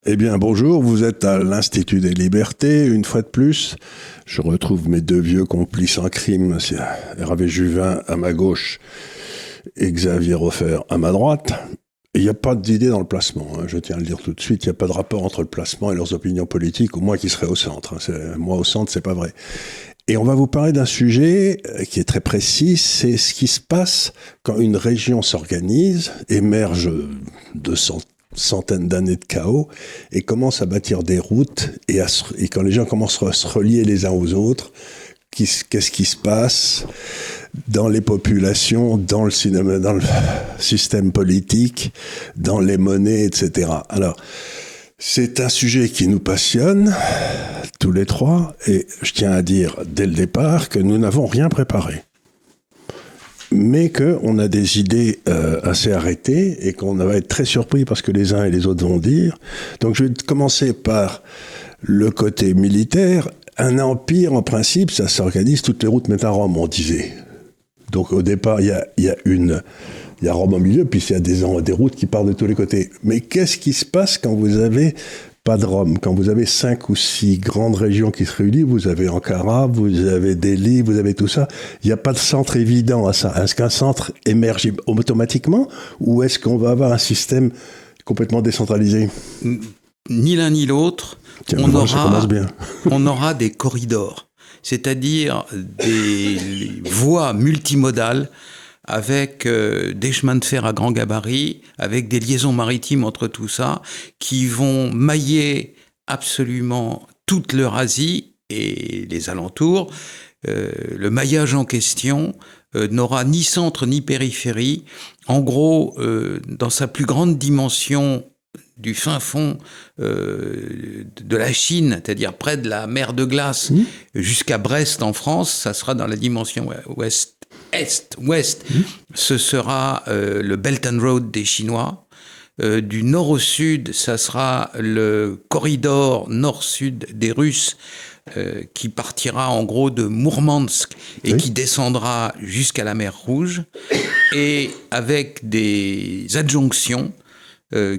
Eh bien, bonjour, vous êtes à l'Institut des Libertés, une fois de plus. Je retrouve mes deux vieux complices en crime, c'est Hervé Juvin à ma gauche et Xavier Hofer à ma droite. Il n'y a pas d'idée dans le placement, je tiens à le dire tout de suite, il n'y a pas de rapport entre le placement et leurs opinions politiques, ou moi qui serais au centre. Moi au centre, c'est pas vrai. Et on va vous parler d'un sujet qui est très précis, c'est ce qui se passe quand une région s'organise, émerge de centaines d'années de chaos et commence à bâtir des routes et quand les gens commencent à se relier les uns aux autres, qu'est-ce qui se passe dans les populations, dans le cinéma, dans le système politique, dans les monnaies, etc. Alors, c'est un sujet qui nous passionne, tous les trois, et je tiens à dire dès le départ que nous n'avons rien préparé. Mais qu'on a des idées assez arrêtées et qu'on va être très surpris parce que les uns et les autres vont dire. Donc je vais commencer par le côté militaire. Un empire, en principe, ça s'organise, toutes les routes mènent à Rome, on disait. Donc au départ, il y a Rome au milieu, puis il y a des routes qui partent de tous les côtés. Mais qu'est-ce qui se passe quand vous avez pas de Rome? Quand vous avez 5 ou 6 grandes régions qui se réunissent, vous avez Ankara, vous avez Delhi, vous avez tout ça. Il n'y a pas de centre évident à ça. Est-ce qu'un centre émerge automatiquement ou est-ce qu'on va avoir un système complètement décentralisé? Ni l'un ni l'autre. Tiens, on aura des corridors, c'est-à-dire des voies multimodales avec des chemins de fer à grand gabarit, avec des liaisons maritimes entre tout ça, qui vont mailler absolument toute l'Eurasie et les alentours. Le maillage en question n'aura ni centre ni périphérie. En gros, dans sa plus grande dimension du fin fond de la Chine, c'est-à-dire près de la mer de glace, jusqu'à Brest en France, ça sera dans la dimension ouest. Ce sera le Belt and Road des Chinois. Du nord au sud, ça sera le corridor nord-sud des Russes qui partira en gros de Mourmansk et qui descendra jusqu'à la mer Rouge et avec des adjonctions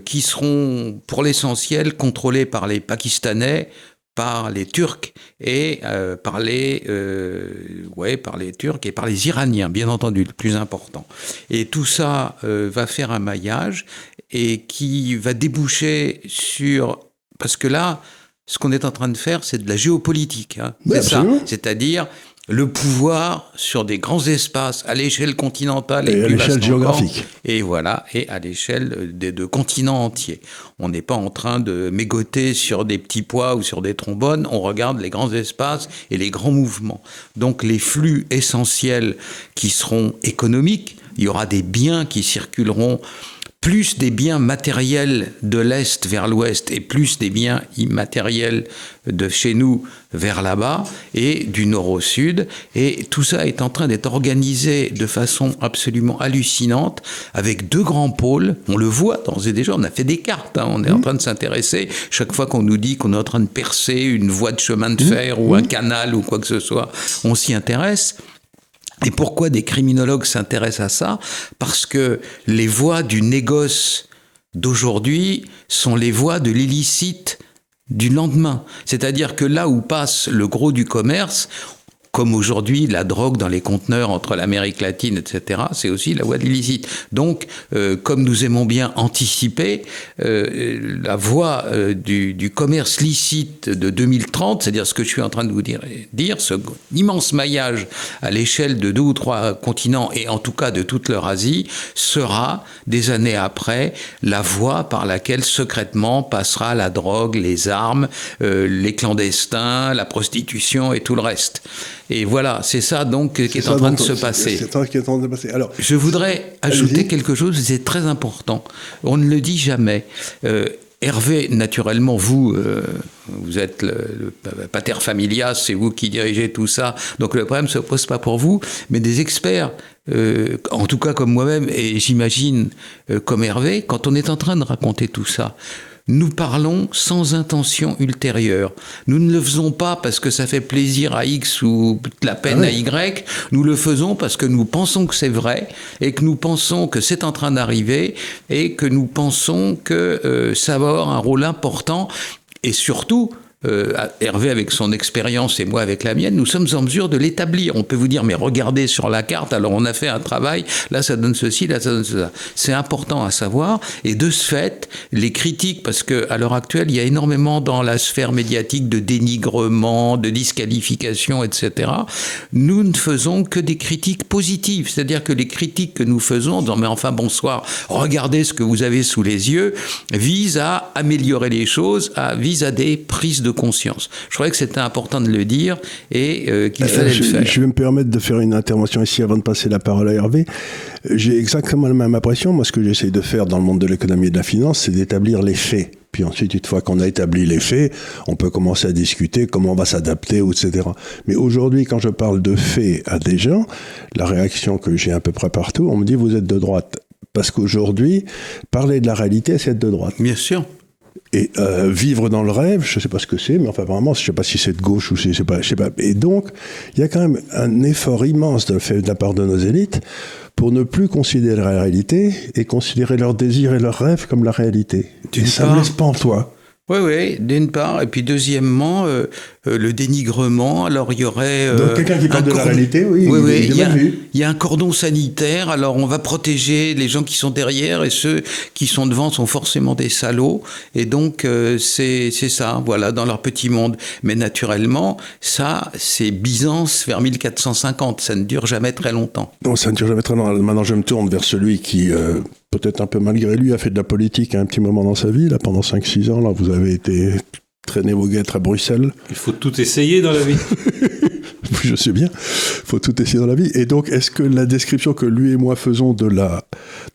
qui seront pour l'essentiel contrôlés par les Pakistanais, par les Turcs et par les Turcs et par les Iraniens, bien entendu, le plus important. Et tout ça va faire un maillage et qui va déboucher sur... Parce que là, ce qu'on est en train de faire, c'est de la géopolitique. C'est ça, c'est-à-dire le pouvoir sur des grands espaces à l'échelle continentale et à l'échelle géographique. Et voilà, et à l'échelle des deux continents entiers. On n'est pas en train de mégoter sur des petits pois ou sur des trombones, on regarde les grands espaces et les grands mouvements. Donc les flux essentiels qui seront économiques, il y aura des biens qui circuleront, plus des biens matériels de l'Est vers l'Ouest et plus des biens immatériels de chez nous vers là-bas et du Nord au Sud. Et tout ça est en train d'être organisé de façon absolument hallucinante avec deux grands pôles. On le voit d'ores et déjà, on a fait des cartes, on est en train de s'intéresser. Chaque fois qu'on nous dit qu'on est en train de percer une voie de chemin de fer ou un canal ou quoi que ce soit, on s'y intéresse. Et pourquoi des criminologues s'intéressent à ça? Parce que les voies du négoce d'aujourd'hui sont les voies de l'illicite du lendemain. C'est-à-dire que là où passe le gros du commerce, comme aujourd'hui la drogue dans les conteneurs entre l'Amérique latine, etc., c'est aussi la voie de l'illicite. Donc, comme nous aimons bien anticiper, la voie du commerce licite de 2030, c'est-à-dire ce que je suis en train de vous dire ce immense maillage à l'échelle de 2 ou 3 continents, et en tout cas de toute l'Eurasie, sera, des années après, la voie par laquelle secrètement passera la drogue, les armes, les clandestins, la prostitution et tout le reste. Et voilà, c'est ça donc qui est en train de se passer. C'est ça qui est en train de se passer. Alors, je voudrais ajouter quelque chose, c'est très important. On ne le dit jamais. Hervé, naturellement, vous êtes le pater familias, c'est vous qui dirigez tout ça, donc le problème ne se pose pas pour vous, mais des experts, en tout cas comme moi-même, et j'imagine comme Hervé, quand on est en train de raconter tout ça, nous parlons sans intention ultérieure. Nous ne le faisons pas parce que ça fait plaisir à X ou de la peine à Y. Nous le faisons parce que nous pensons que c'est vrai et que nous pensons que c'est en train d'arriver et que nous pensons que ça va avoir un rôle important. Et surtout, Hervé avec son expérience et moi avec la mienne, nous sommes en mesure de l'établir. On peut vous dire, mais regardez sur la carte, alors on a fait un travail, là ça donne ceci, là ça donne cela. C'est important à savoir, et de ce fait, les critiques, parce qu'à l'heure actuelle, il y a énormément dans la sphère médiatique de dénigrement, de disqualification, etc. Nous ne faisons que des critiques positives, c'est-à-dire que les critiques que nous faisons, en disant, mais enfin bonsoir, regardez ce que vous avez sous les yeux, visent à améliorer les choses, visent à des prises de conscience. Je croyais que c'était important de le dire et qu'il fallait le faire. Je vais me permettre de faire une intervention ici avant de passer la parole à Hervé. J'ai exactement la même impression. Moi, ce que j'essaie de faire dans le monde de l'économie et de la finance, c'est d'établir les faits. Puis ensuite, une fois qu'on a établi les faits, on peut commencer à discuter comment on va s'adapter, etc. Mais aujourd'hui, quand je parle de faits à des gens, la réaction que j'ai à peu près partout, on me dit « vous êtes de droite ». Parce qu'aujourd'hui, parler de la réalité, c'est être de droite. Bien sûr. Et vivre dans le rêve, je ne sais pas ce que c'est, mais enfin vraiment, je ne sais pas si c'est de gauche ou si c'est pas, je sais pas. Et donc, il y a quand même un effort immense de la part de nos élites pour ne plus considérer la réalité et considérer leurs désirs et leurs rêves comme la réalité. Et ça me laisse pantois. Oui, d'une part. Et puis deuxièmement, le dénigrement. Alors il y aurait... Donc quelqu'un qui parle de la réalité, oui, il y a un cordon sanitaire. Alors on va protéger les gens qui sont derrière et ceux qui sont devant sont forcément des salauds. Et donc c'est ça, voilà, dans leur petit monde. Mais naturellement, ça, c'est Byzance vers 1450. Ça ne dure jamais très longtemps. Non, ça ne dure jamais très longtemps. Maintenant, je me tourne vers celui qui... peut-être un peu malgré lui, a fait de la politique à un petit moment dans sa vie. Là, pendant 5-6 ans, là, vous avez été traîner vos guêtres à Bruxelles. Il faut tout essayer dans la vie. Je sais bien, il faut tout essayer dans la vie. Et donc, est-ce que la description que lui et moi faisons de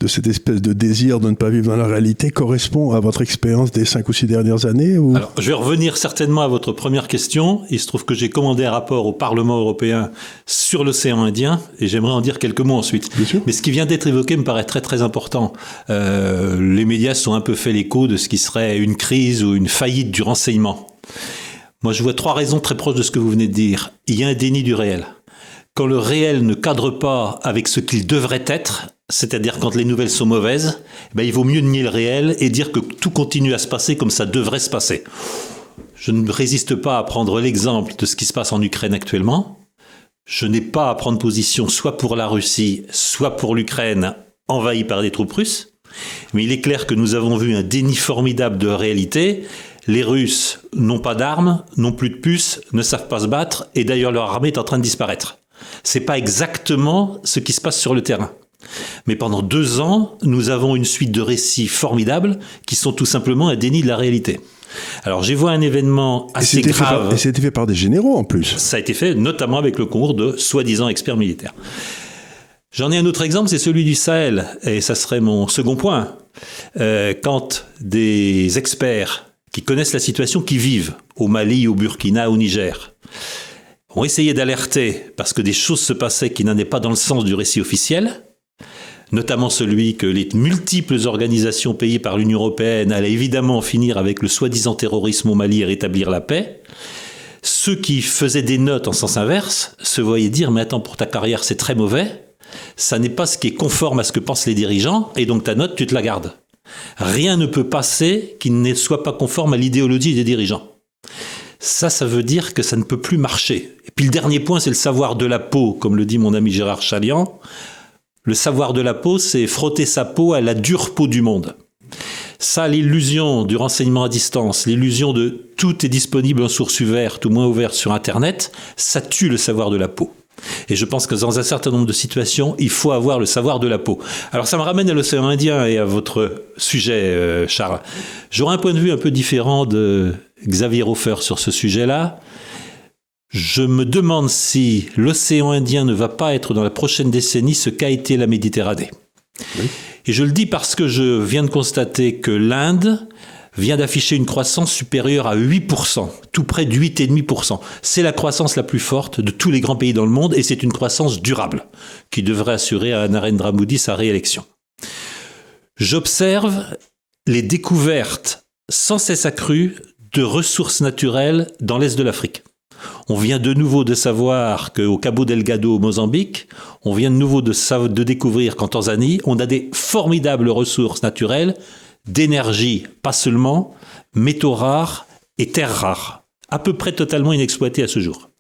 cette espèce de désir de ne pas vivre dans la réalité correspond à votre expérience des 5 ou 6 dernières années ou... Alors, je vais revenir certainement à votre première question. Il se trouve que j'ai commandé un rapport au Parlement européen sur l'océan Indien, et j'aimerais en dire quelques mots ensuite. Bien sûr. Mais ce qui vient d'être évoqué me paraît très très important. Les médias se sont un peu fait l'écho de ce qui serait une crise ou une faillite du renseignement. Moi, je vois 3 raisons très proches de ce que vous venez de dire. Il y a un déni du réel. Quand le réel ne cadre pas avec ce qu'il devrait être, c'est-à-dire quand les nouvelles sont mauvaises, il vaut mieux nier le réel et dire que tout continue à se passer comme ça devrait se passer. Je ne résiste pas à prendre l'exemple de ce qui se passe en Ukraine actuellement. Je n'ai pas à prendre position soit pour la Russie, soit pour l'Ukraine envahie par des troupes russes. Mais il est clair que nous avons vu un déni formidable de réalité. Les Russes n'ont pas d'armes, n'ont plus de puces, ne savent pas se battre, et d'ailleurs leur armée est en train de disparaître. C'est pas exactement ce qui se passe sur le terrain. Mais pendant 2 ans, nous avons une suite de récits formidables qui sont tout simplement un déni de la réalité. Alors j'ai vu un événement assez grave. Et c'était fait par des généraux en plus. Ça a été fait notamment avec le concours de soi-disant experts militaires. J'en ai un autre exemple, c'est celui du Sahel, et ça serait mon second point. Quand des experts qui connaissent la situation, qui vivent au Mali, au Burkina, au Niger, ont essayé d'alerter parce que des choses se passaient qui n'allaient pas dans le sens du récit officiel, notamment celui que les multiples organisations payées par l'Union européenne allaient évidemment finir avec le soi-disant terrorisme au Mali et rétablir la paix. Ceux qui faisaient des notes en sens inverse se voyaient dire « mais attends, pour ta carrière, c'est très mauvais, ça n'est pas ce qui est conforme à ce que pensent les dirigeants, et donc ta note, tu te la gardes. » Rien ne peut passer qui ne soit pas conforme à l'idéologie des dirigeants. Ça veut dire que ça ne peut plus marcher. Et puis le dernier point, c'est le savoir de la peau, comme le dit mon ami Gérard Chalian. Le savoir de la peau, c'est frotter sa peau à la dure peau du monde. Ça, l'illusion du renseignement à distance, l'illusion de tout est disponible en source ouverte ou moins ouverte sur Internet, ça tue le savoir de la peau. Et je pense que dans un certain nombre de situations, il faut avoir le savoir de la peau. Alors ça me ramène à l'océan Indien et à votre sujet, Charles. J'aurais un point de vue un peu différent de Xavier Hofer sur ce sujet-là. Je me demande si l'océan Indien ne va pas être dans la prochaine décennie ce qu'a été la Méditerranée. Oui. Et je le dis parce que je viens de constater que l'Inde vient d'afficher une croissance supérieure à 8%, tout près de 8,5%. C'est la croissance la plus forte de tous les grands pays dans le monde et c'est une croissance durable qui devrait assurer à Narendra Modi sa réélection. J'observe les découvertes sans cesse accrue de ressources naturelles dans l'est de l'Afrique. On vient de nouveau de savoir qu'au Cabo Delgado, au Mozambique, on vient de nouveau de découvrir qu'en Tanzanie, on a des formidables ressources naturelles d'énergie, pas seulement, métaux rares et terres rares, à peu près totalement inexploitées à ce jour.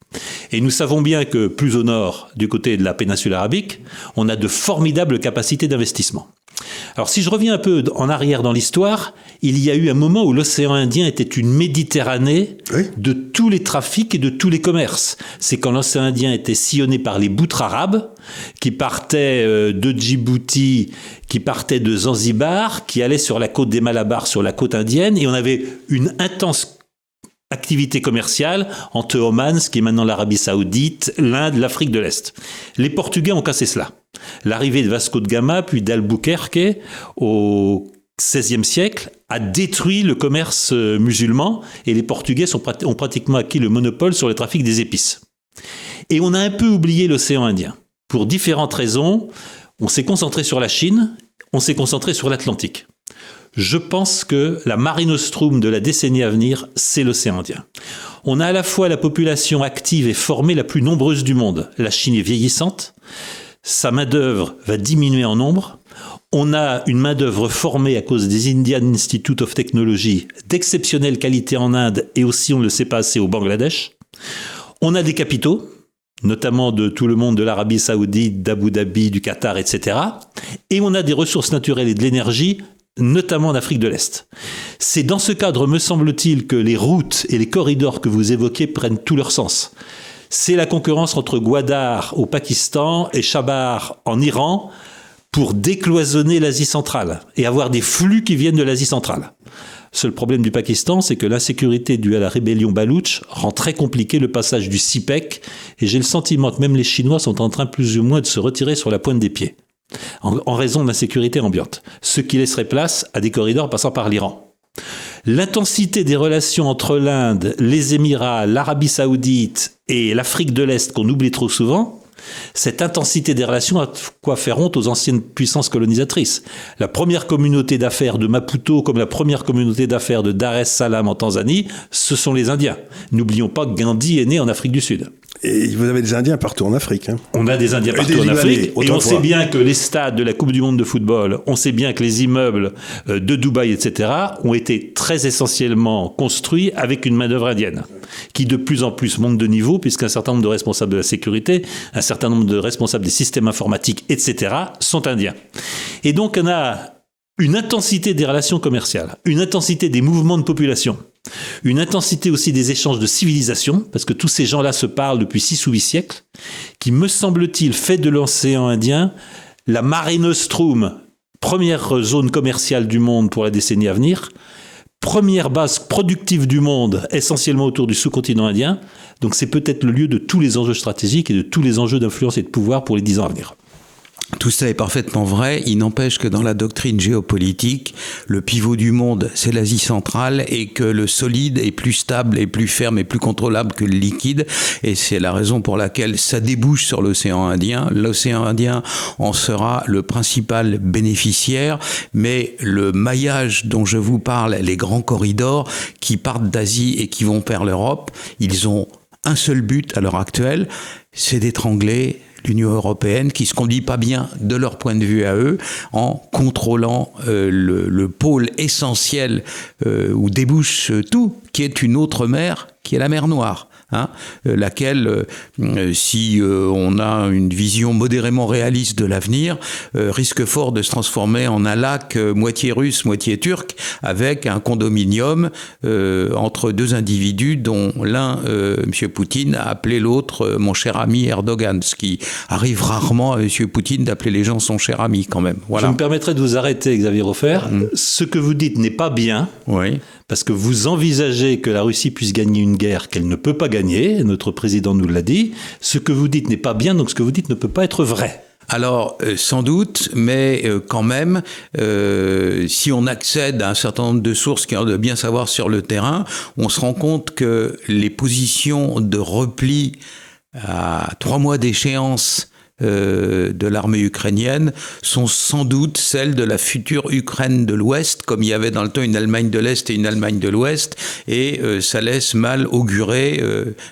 Et nous savons bien que plus au nord, du côté de la péninsule arabique, on a de formidables capacités d'investissement. Alors si je reviens un peu en arrière dans l'histoire, il y a eu un moment où l'océan Indien était une Méditerranée de tous les trafics et de tous les commerces. C'est quand l'océan Indien était sillonné par les boutres arabes qui partaient de Djibouti, qui partaient de Zanzibar, qui allaient sur la côte des Malabars, sur la côte indienne, et on avait une intense activité commerciale entre Oman, ce qui est maintenant l'Arabie Saoudite, l'Inde, l'Afrique de l'Est. Les Portugais ont cassé cela. L'arrivée de Vasco de Gama, puis d'Albuquerque, au XVIe siècle, a détruit le commerce musulman et les Portugais ont pratiquement acquis le monopole sur le trafic des épices. Et on a un peu oublié l'océan Indien. Pour différentes raisons, on s'est concentré sur la Chine, on s'est concentré sur l'Atlantique. Je pense que la Mare Nostrum de la décennie à venir, c'est l'océan Indien. On a à la fois la population active et formée la plus nombreuse du monde. La Chine est vieillissante, sa main-d'œuvre va diminuer en nombre. On a une main-d'œuvre formée à cause des Indian Institute of Technology d'exceptionnelle qualité en Inde et aussi, on ne le sait pas assez, au Bangladesh. On a des capitaux, notamment de tout le monde de l'Arabie Saoudite, d'Abu Dhabi, du Qatar, etc. Et on a des ressources naturelles et de l'énergie, notamment en Afrique de l'Est. C'est dans ce cadre, me semble-t-il, que les routes et les corridors que vous évoquez prennent tout leur sens. C'est la concurrence entre Gwadar au Pakistan et Chabahar en Iran pour décloisonner l'Asie centrale et avoir des flux qui viennent de l'Asie centrale. Seul problème du Pakistan, c'est que l'insécurité due à la rébellion baloutche rend très compliqué le passage du CIPEC, et j'ai le sentiment que même les Chinois sont en train plus ou moins de se retirer sur la pointe des pieds, en raison de l'insécurité ambiante, ce qui laisserait place à des corridors passant par l'Iran. L'intensité des relations entre l'Inde, les Émirats, l'Arabie Saoudite et l'Afrique de l'Est qu'on oublie trop souvent, cette intensité des relations a quoi faire honte aux anciennes puissances colonisatrices. La première communauté d'affaires de Maputo comme la première communauté d'affaires de Dar es Salaam en Tanzanie, ce sont les Indiens. N'oublions pas que Gandhi est né en Afrique du Sud. Et vous avez des Indiens partout en Afrique. Hein. On a des Indiens partout en Afrique. Et on sait bien que les stades de la Coupe du Monde de football, on sait bien que les immeubles de Dubaï, etc., ont été très essentiellement construits avec une main-d'œuvre indienne, qui de plus en plus monte de niveau, puisqu'un certain nombre de responsables de la sécurité, un certain nombre de responsables des systèmes informatiques, etc., sont indiens. Et donc on a une intensité des relations commerciales, une intensité des mouvements de population, une intensité aussi des échanges de civilisation, parce que tous ces gens-là se parlent depuis 6 ou 8 siècles, qui, me semble-t-il, fait de l'océan Indien la Mare Nostrum, première zone commerciale du monde pour la décennie à venir, première base productive du monde, essentiellement autour du sous-continent indien. Donc c'est peut-être le lieu de tous les enjeux stratégiques et de tous les enjeux d'influence et de pouvoir pour les 10 ans à venir. Tout ça est parfaitement vrai. Il n'empêche que dans la doctrine géopolitique, le pivot du monde, c'est l'Asie centrale, et que le solide est plus stable et plus ferme et plus contrôlable que le liquide. Et c'est la raison pour laquelle ça débouche sur l'océan Indien. L'océan Indien en sera le principal bénéficiaire, mais le maillage dont je vous parle, les grands corridors qui partent d'Asie et qui vont vers l'Europe, ils ont un seul but à l'heure actuelle, c'est d'étrangler l'Union européenne, qui se conduit pas bien de leur point de vue à eux, en contrôlant le pôle essentiel où débouche tout, qui est une autre mer, qui est la mer Noire. Laquelle, si on a une vision modérément réaliste de l'avenir, risque fort de se transformer en un lac moitié russe, moitié turc, avec un condominium entre deux individus dont l'un, M. Poutine, a appelé l'autre mon cher ami Erdogan, ce qui arrive rarement à M. Poutine d'appeler les gens son cher ami quand même. Voilà. Je me permettrai de vous arrêter, Xavier Hofer. Ce que vous dites n'est pas bien. Oui. Parce que vous envisagez que la Russie puisse gagner une guerre qu'elle ne peut pas gagner, notre président nous l'a dit. Ce que vous dites n'est pas bien, donc ce que vous dites ne peut pas être vrai. Alors, sans doute, mais quand même, si on accède à un certain nombre de sources qui ont de bien savoir sur le terrain, on se rend compte que les positions de repli à 3 mois d'échéance de l'armée ukrainienne sont sans doute celles de la future Ukraine de l'Ouest, comme il y avait dans le temps une Allemagne de l'Est et une Allemagne de l'Ouest, et ça laisse mal augurer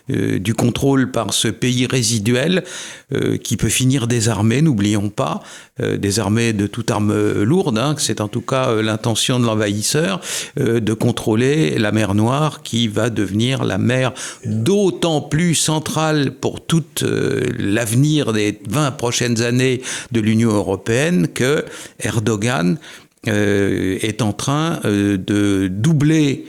du contrôle par ce pays résiduel qui peut finir désarmé, n'oublions pas, désarmé de toute arme lourde, c'est en tout cas l'intention de l'envahisseur, de contrôler la mer Noire qui va devenir la mer d'autant plus centrale pour tout l'avenir des 20 prochaines années de l'Union européenne que Erdogan est en train de doubler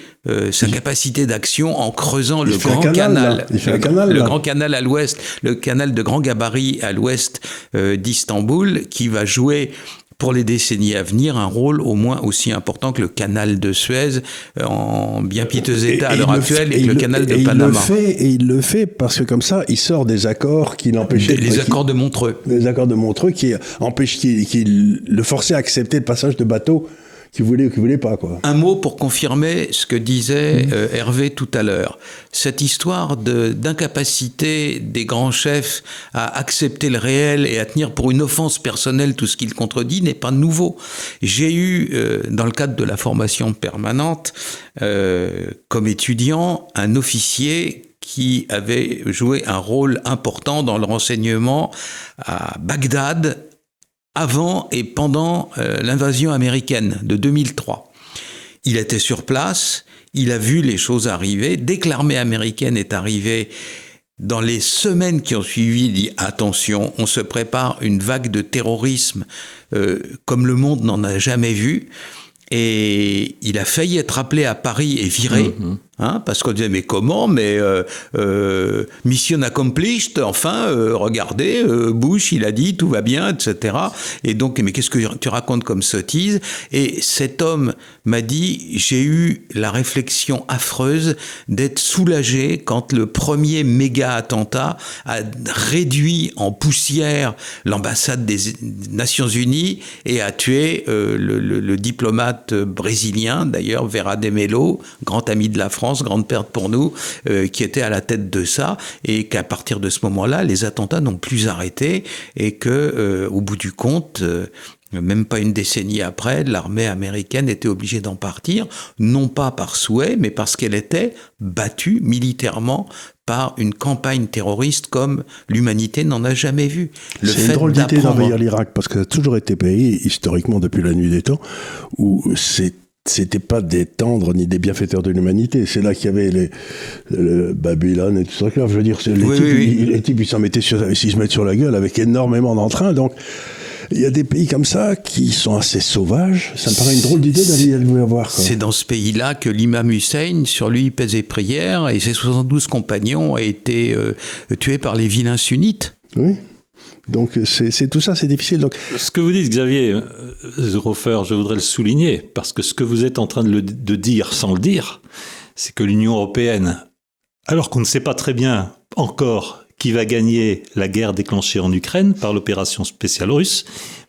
sa capacité d'action en creusant le grand canal. Le grand canal à l'ouest, le canal de grand gabarit à l'ouest d'Istanbul, qui va jouer pour les décennies à venir un rôle au moins aussi important que le canal de Suez, en bien piteux état à l'heure actuelle, et que le canal de Panama. Il le fait parce que comme ça, il sort des accords qui l'empêchaient... Les accords de Montreux. Les accords de Montreux qui le forçaient à accepter le passage de bateaux qui voulait pas, quoi. Un mot pour confirmer ce que disait Hervé tout à l'heure. Cette histoire d'incapacité des grands chefs à accepter le réel et à tenir pour une offense personnelle tout ce qu'il contredit n'est pas nouveau. J'ai eu, dans le cadre de la formation permanente, comme étudiant, un officier qui avait joué un rôle important dans le renseignement à Bagdad, avant et pendant l'invasion américaine de 2003. Il était sur place, il a vu les choses arriver. Dès que l'armée américaine est arrivée, dans les semaines qui ont suivi, il dit « Attention, on se prépare une vague de terrorisme comme le monde n'en a jamais vu ». Et il a failli être appelé à Paris et viré, parce qu'on disait mais comment, mais mission accomplished, enfin regardez, Bush il a dit tout va bien, etc. Et donc mais qu'est-ce que tu racontes comme sottise? Et cet homme m'a dit j'ai eu la réflexion affreuse d'être soulagé quand le premier méga attentat a réduit en poussière l'ambassade des Nations Unies et a tué le diplomate brésilien, d'ailleurs, Vera de Mello, grand ami de la France, grande perte pour nous, qui était à la tête de ça, et qu'à partir de ce moment-là, les attentats n'ont plus arrêté, et que, au bout du compte, même pas une décennie après, l'armée américaine était obligée d'en partir, non pas par souhait, mais parce qu'elle était battue militairement par une campagne terroriste comme l'humanité n'en a jamais vu. C'est une drôle d'idée d'envahir l'Irak, parce que ça a toujours été pays, historiquement depuis la nuit des temps, où c'était pas des tendres ni des bienfaiteurs de l'humanité. C'est là qu'il y avait le Babylone et tout ça. Je veux dire, les types, ils se mettent sur la gueule avec énormément d'entrain, donc il y a des pays comme ça qui sont assez sauvages. Ça me paraît une drôle d'idée d'aller le voir. C'est dans ce pays-là que l'imam Hussein, sur lui, pesait prière et ses 72 compagnons ont été tués par les vilains sunnites. Oui. Donc c'est tout ça, c'est difficile. Donc ce que vous dites, Xavier Hofer, je voudrais le souligner, parce que ce que vous êtes en train de dire sans le dire, c'est que l'Union européenne, alors qu'on ne sait pas très bien encore qui va gagner la guerre déclenchée en Ukraine par l'opération spéciale russe,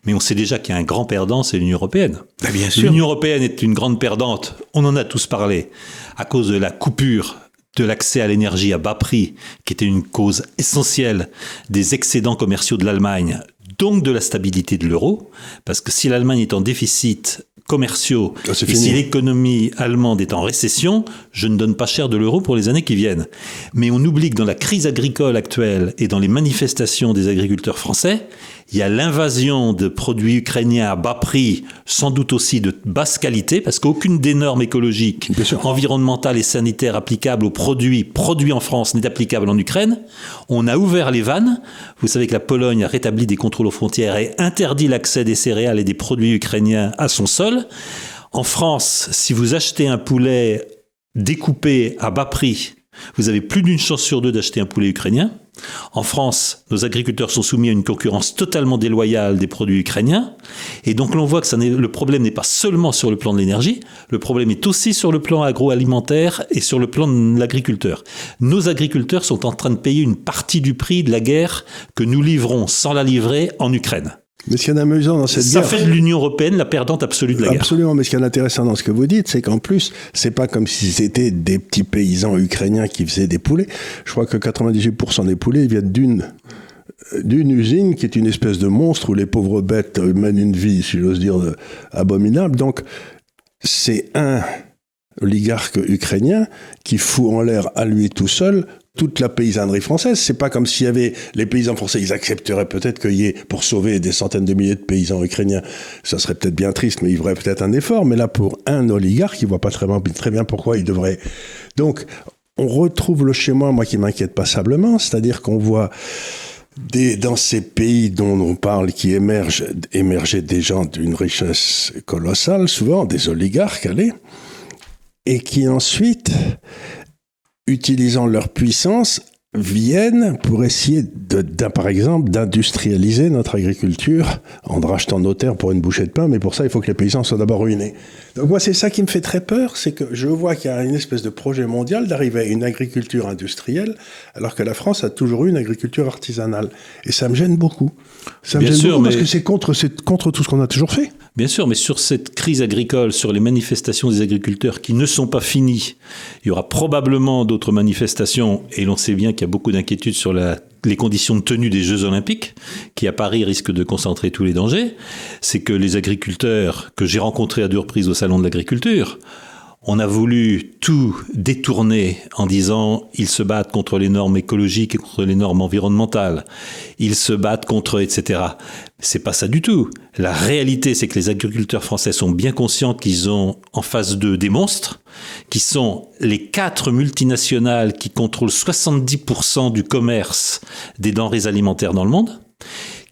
mais on sait déjà qu'il y a un grand perdant, c'est l'Union européenne. Bien sûr. L'Union européenne est une grande perdante, on en a tous parlé, à cause de la coupure de l'accès à l'énergie à bas prix, qui était une cause essentielle des excédents commerciaux de l'Allemagne, donc de la stabilité de l'euro, parce que si l'Allemagne est en déficit commerciaux, et si l'économie allemande est en récession, je ne donne pas cher de l'euro pour les années qui viennent. Mais on oublie que dans la crise agricole actuelle et dans les manifestations des agriculteurs français, il y a l'invasion de produits ukrainiens à bas prix, sans doute aussi de basse qualité, parce qu'aucune des normes écologiques, environnementales et sanitaires applicables aux produits produits en France n'est applicable en Ukraine. On a ouvert les vannes. Vous savez que la Pologne a rétabli des contrôles aux frontières et interdit l'accès des céréales et des produits ukrainiens à son sol. En France, si vous achetez un poulet découpé à bas prix, vous avez plus d'une chance sur deux d'acheter un poulet ukrainien. En France, nos agriculteurs sont soumis à une concurrence totalement déloyale des produits ukrainiens. Et donc l'on voit que le problème n'est pas seulement sur le plan de l'énergie, le problème est aussi sur le plan agroalimentaire et sur le plan de l'agriculteur. Nos agriculteurs sont en train de payer une partie du prix de la guerre que nous livrons sans la livrer en Ukraine. Mais ce qui est amusant dans cette guerre... Ça fait de l'Union européenne la perdante absolue de la guerre. Absolument, mais ce qui est intéressant dans ce que vous dites, c'est qu'en plus, c'est pas comme si c'était des petits paysans ukrainiens qui faisaient des poulets. Je crois que 98% des poulets viennent d'une d'une usine qui est une espèce de monstre où les pauvres bêtes mènent une vie, si j'ose dire, abominable. Donc, c'est un oligarque ukrainien qui fout en l'air à lui tout seul toute la paysannerie française. C'est pas comme s'il y avait les paysans français, ils accepteraient peut-être qu'il y ait, pour sauver des centaines de milliers de paysans ukrainiens, ça serait peut-être bien triste, mais il ferait peut-être un effort. Mais là, pour un oligarque, il voit pas très bien pourquoi il devrait. Donc, on retrouve le schéma, moi, qui m'inquiète passablement, c'est-à-dire qu'on voit dans ces pays dont on parle qui émerger des gens d'une richesse colossale, souvent des oligarques, et qui ensuite, utilisant leur puissance, viennent pour essayer, par exemple, d'industrialiser notre agriculture en rachetant nos terres pour une bouchée de pain, mais pour ça, il faut que les paysans soient d'abord ruinés. Donc moi, c'est ça qui me fait très peur, c'est que je vois qu'il y a une espèce de projet mondial d'arriver à une agriculture industrielle, alors que la France a toujours eu une agriculture artisanale. Et ça me gêne beaucoup. Ça me gêne beaucoup parce que c'est contre tout ce qu'on a toujours fait. Bien sûr, mais sur cette crise agricole, sur les manifestations des agriculteurs qui ne sont pas finies, il y aura probablement d'autres manifestations, et l'on sait bien qu'il y a beaucoup d'inquiétudes sur les conditions de tenue des Jeux Olympiques, qui à Paris risquent de concentrer tous les dangers. C'est que les agriculteurs que j'ai rencontrés à 2 reprises au Salon de l'Agriculture, on a voulu tout détourner en disant ils se battent contre les normes écologiques et contre les normes environnementales, ils se battent contre, etc. C'est pas ça du tout. La réalité, c'est que les agriculteurs français sont bien conscients qu'ils ont en face d'eux des monstres, qui sont les 4 multinationales qui contrôlent 70% du commerce des denrées alimentaires dans le monde,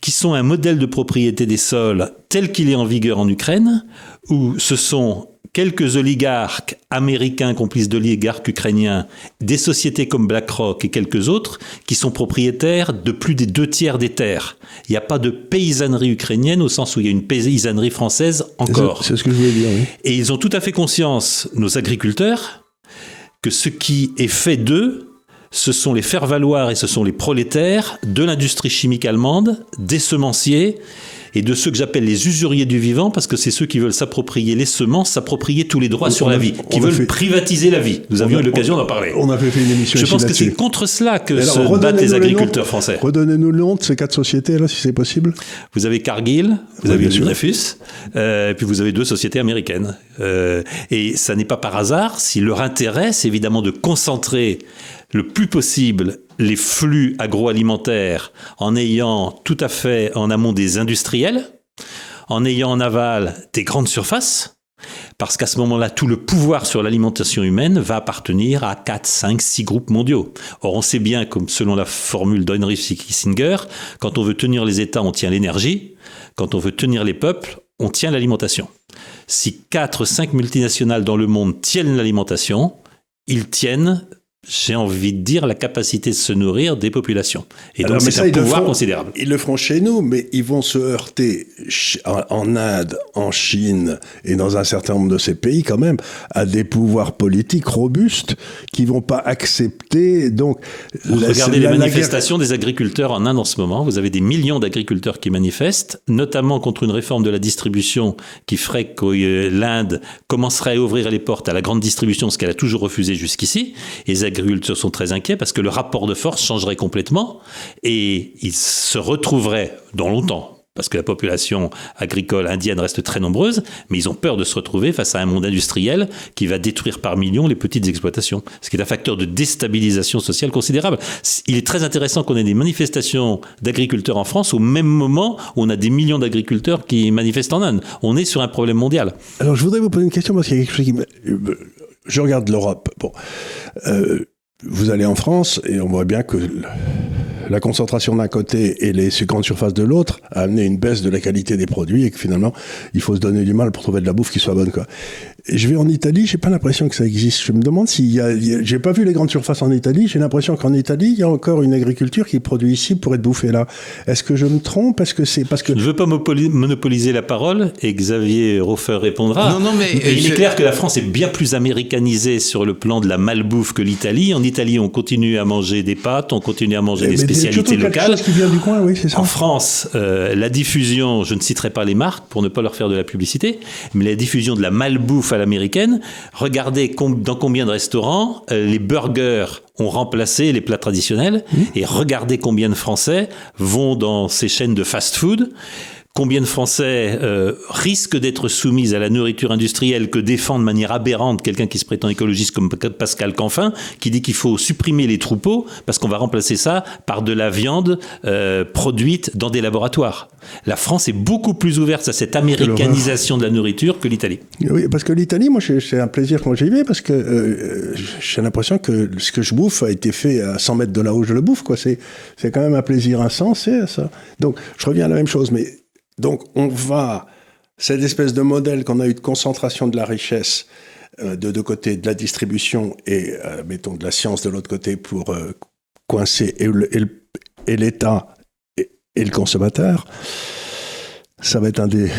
qui sont un modèle de propriété des sols tel qu'il est en vigueur en Ukraine, où ce sont quelques oligarques américains, complices d'oligarques ukrainiens, des sociétés comme BlackRock et quelques autres, qui sont propriétaires de plus des 2/3 des terres. Il n'y a pas de paysannerie ukrainienne au sens où il y a une paysannerie française encore. C'est ce que je voulais dire, oui. Et ils ont tout à fait conscience, nos agriculteurs, que ce qui est fait d'eux, ce sont les faire-valoir et ce sont les prolétaires de l'industrie chimique allemande, des semenciers, et de ceux que j'appelle les usuriers du vivant, parce que c'est ceux qui veulent s'approprier les semences, s'approprier tous les droits sur la vie, qui veulent privatiser la vie. Nous avions eu l'occasion d'en parler. On a fait une émission. Je pense que c'est contre cela que se battent les agriculteurs français. Redonnez-nous le nom de ces 4 sociétés-là, si c'est possible. Vous avez Cargill, vous avez Dreyfus, et puis vous avez 2 sociétés américaines. Et ça n'est pas par hasard si leur intérêt, c'est évidemment de concentrer le plus possible les flux agroalimentaires en ayant tout à fait en amont des industriels, en ayant en aval des grandes surfaces, parce qu'à ce moment-là, tout le pouvoir sur l'alimentation humaine va appartenir à 4, 5, 6 groupes mondiaux. Or, on sait bien, comme selon la formule d'Heinrich Kissinger, quand on veut tenir les États, on tient l'énergie, quand on veut tenir les peuples, on tient l'alimentation. Si 4, 5 multinationales dans le monde tiennent l'alimentation, ils tiennent, j'ai envie de dire, la capacité de se nourrir des populations. Et donc, c'est un pouvoir considérable. Ils le feront chez nous, mais ils vont se heurter en Inde, en Chine et dans un certain nombre de ces pays, quand même, à des pouvoirs politiques robustes qui vont pas accepter. Donc, regardez les manifestations des agriculteurs en Inde en ce moment. Vous avez des millions d'agriculteurs qui manifestent, notamment contre une réforme de la distribution qui ferait que l'Inde commencerait à ouvrir les portes à la grande distribution, ce qu'elle a toujours refusé jusqu'ici. Et les agriculteurs sont très inquiets parce que le rapport de force changerait complètement et ils se retrouveraient dans longtemps, parce que la population agricole indienne reste très nombreuse, mais ils ont peur de se retrouver face à un monde industriel qui va détruire par millions les petites exploitations, ce qui est un facteur de déstabilisation sociale considérable. Il est très intéressant qu'on ait des manifestations d'agriculteurs en France au même moment où on a des millions d'agriculteurs qui manifestent en Inde. On est sur un problème mondial. Alors je voudrais vous poser une question parce qu'il y a quelque chose qui je regarde l'Europe. Bon, vous allez en France et on voit bien que la concentration d'un côté et les grandes surfaces de l'autre a amené une baisse de la qualité des produits et que finalement, il faut se donner du mal pour trouver de la bouffe qui soit bonne, quoi. Et je vais en Italie, j'ai pas l'impression que ça existe. Je me demande j'ai pas vu les grandes surfaces en Italie, j'ai l'impression qu'en Italie, il y a encore une agriculture qui produit ici pour être bouffée là. Est-ce que je me trompe? Parce que Je ne veux pas monopoliser la parole et Xavier Hofer répondra. Non, mais il est clair que la France est bien plus américanisée sur le plan de la malbouffe que l'Italie. En Italie, on continue à manger des pâtes, on continue à manger des spécialités locales. Chose qui vient du coin, oui, c'est ça. En France, la diffusion, je ne citerai pas les marques pour ne pas leur faire de la publicité, mais la diffusion de la malbouffe l'américaine. Regardez dans combien de restaurants les burgers ont remplacé les plats traditionnels, et regardez combien de Français vont dans ces chaînes de fast-food. Combien de Français risquent d'être soumis à la nourriture industrielle que défend de manière aberrante quelqu'un qui se prétend écologiste comme Pascal Canfin, qui dit qu'il faut supprimer les troupeaux parce qu'on va remplacer ça par de la viande produite dans des laboratoires. La France est beaucoup plus ouverte à cette américanisation de la nourriture que l'Italie. Oui, parce que l'Italie, moi, c'est un plaisir quand j'y vais, parce que j'ai l'impression que ce que je bouffe a été fait à 100 mètres de là où je le bouffe, quoi. C'est quand même un plaisir insensé, ça. Donc, je reviens à la même chose, mais donc, on va, cette espèce de modèle qu'on a eu de concentration de la richesse de deux côtés, de la distribution et, mettons, de la science de l'autre côté pour coincer et l'État et le consommateur, ça va être un des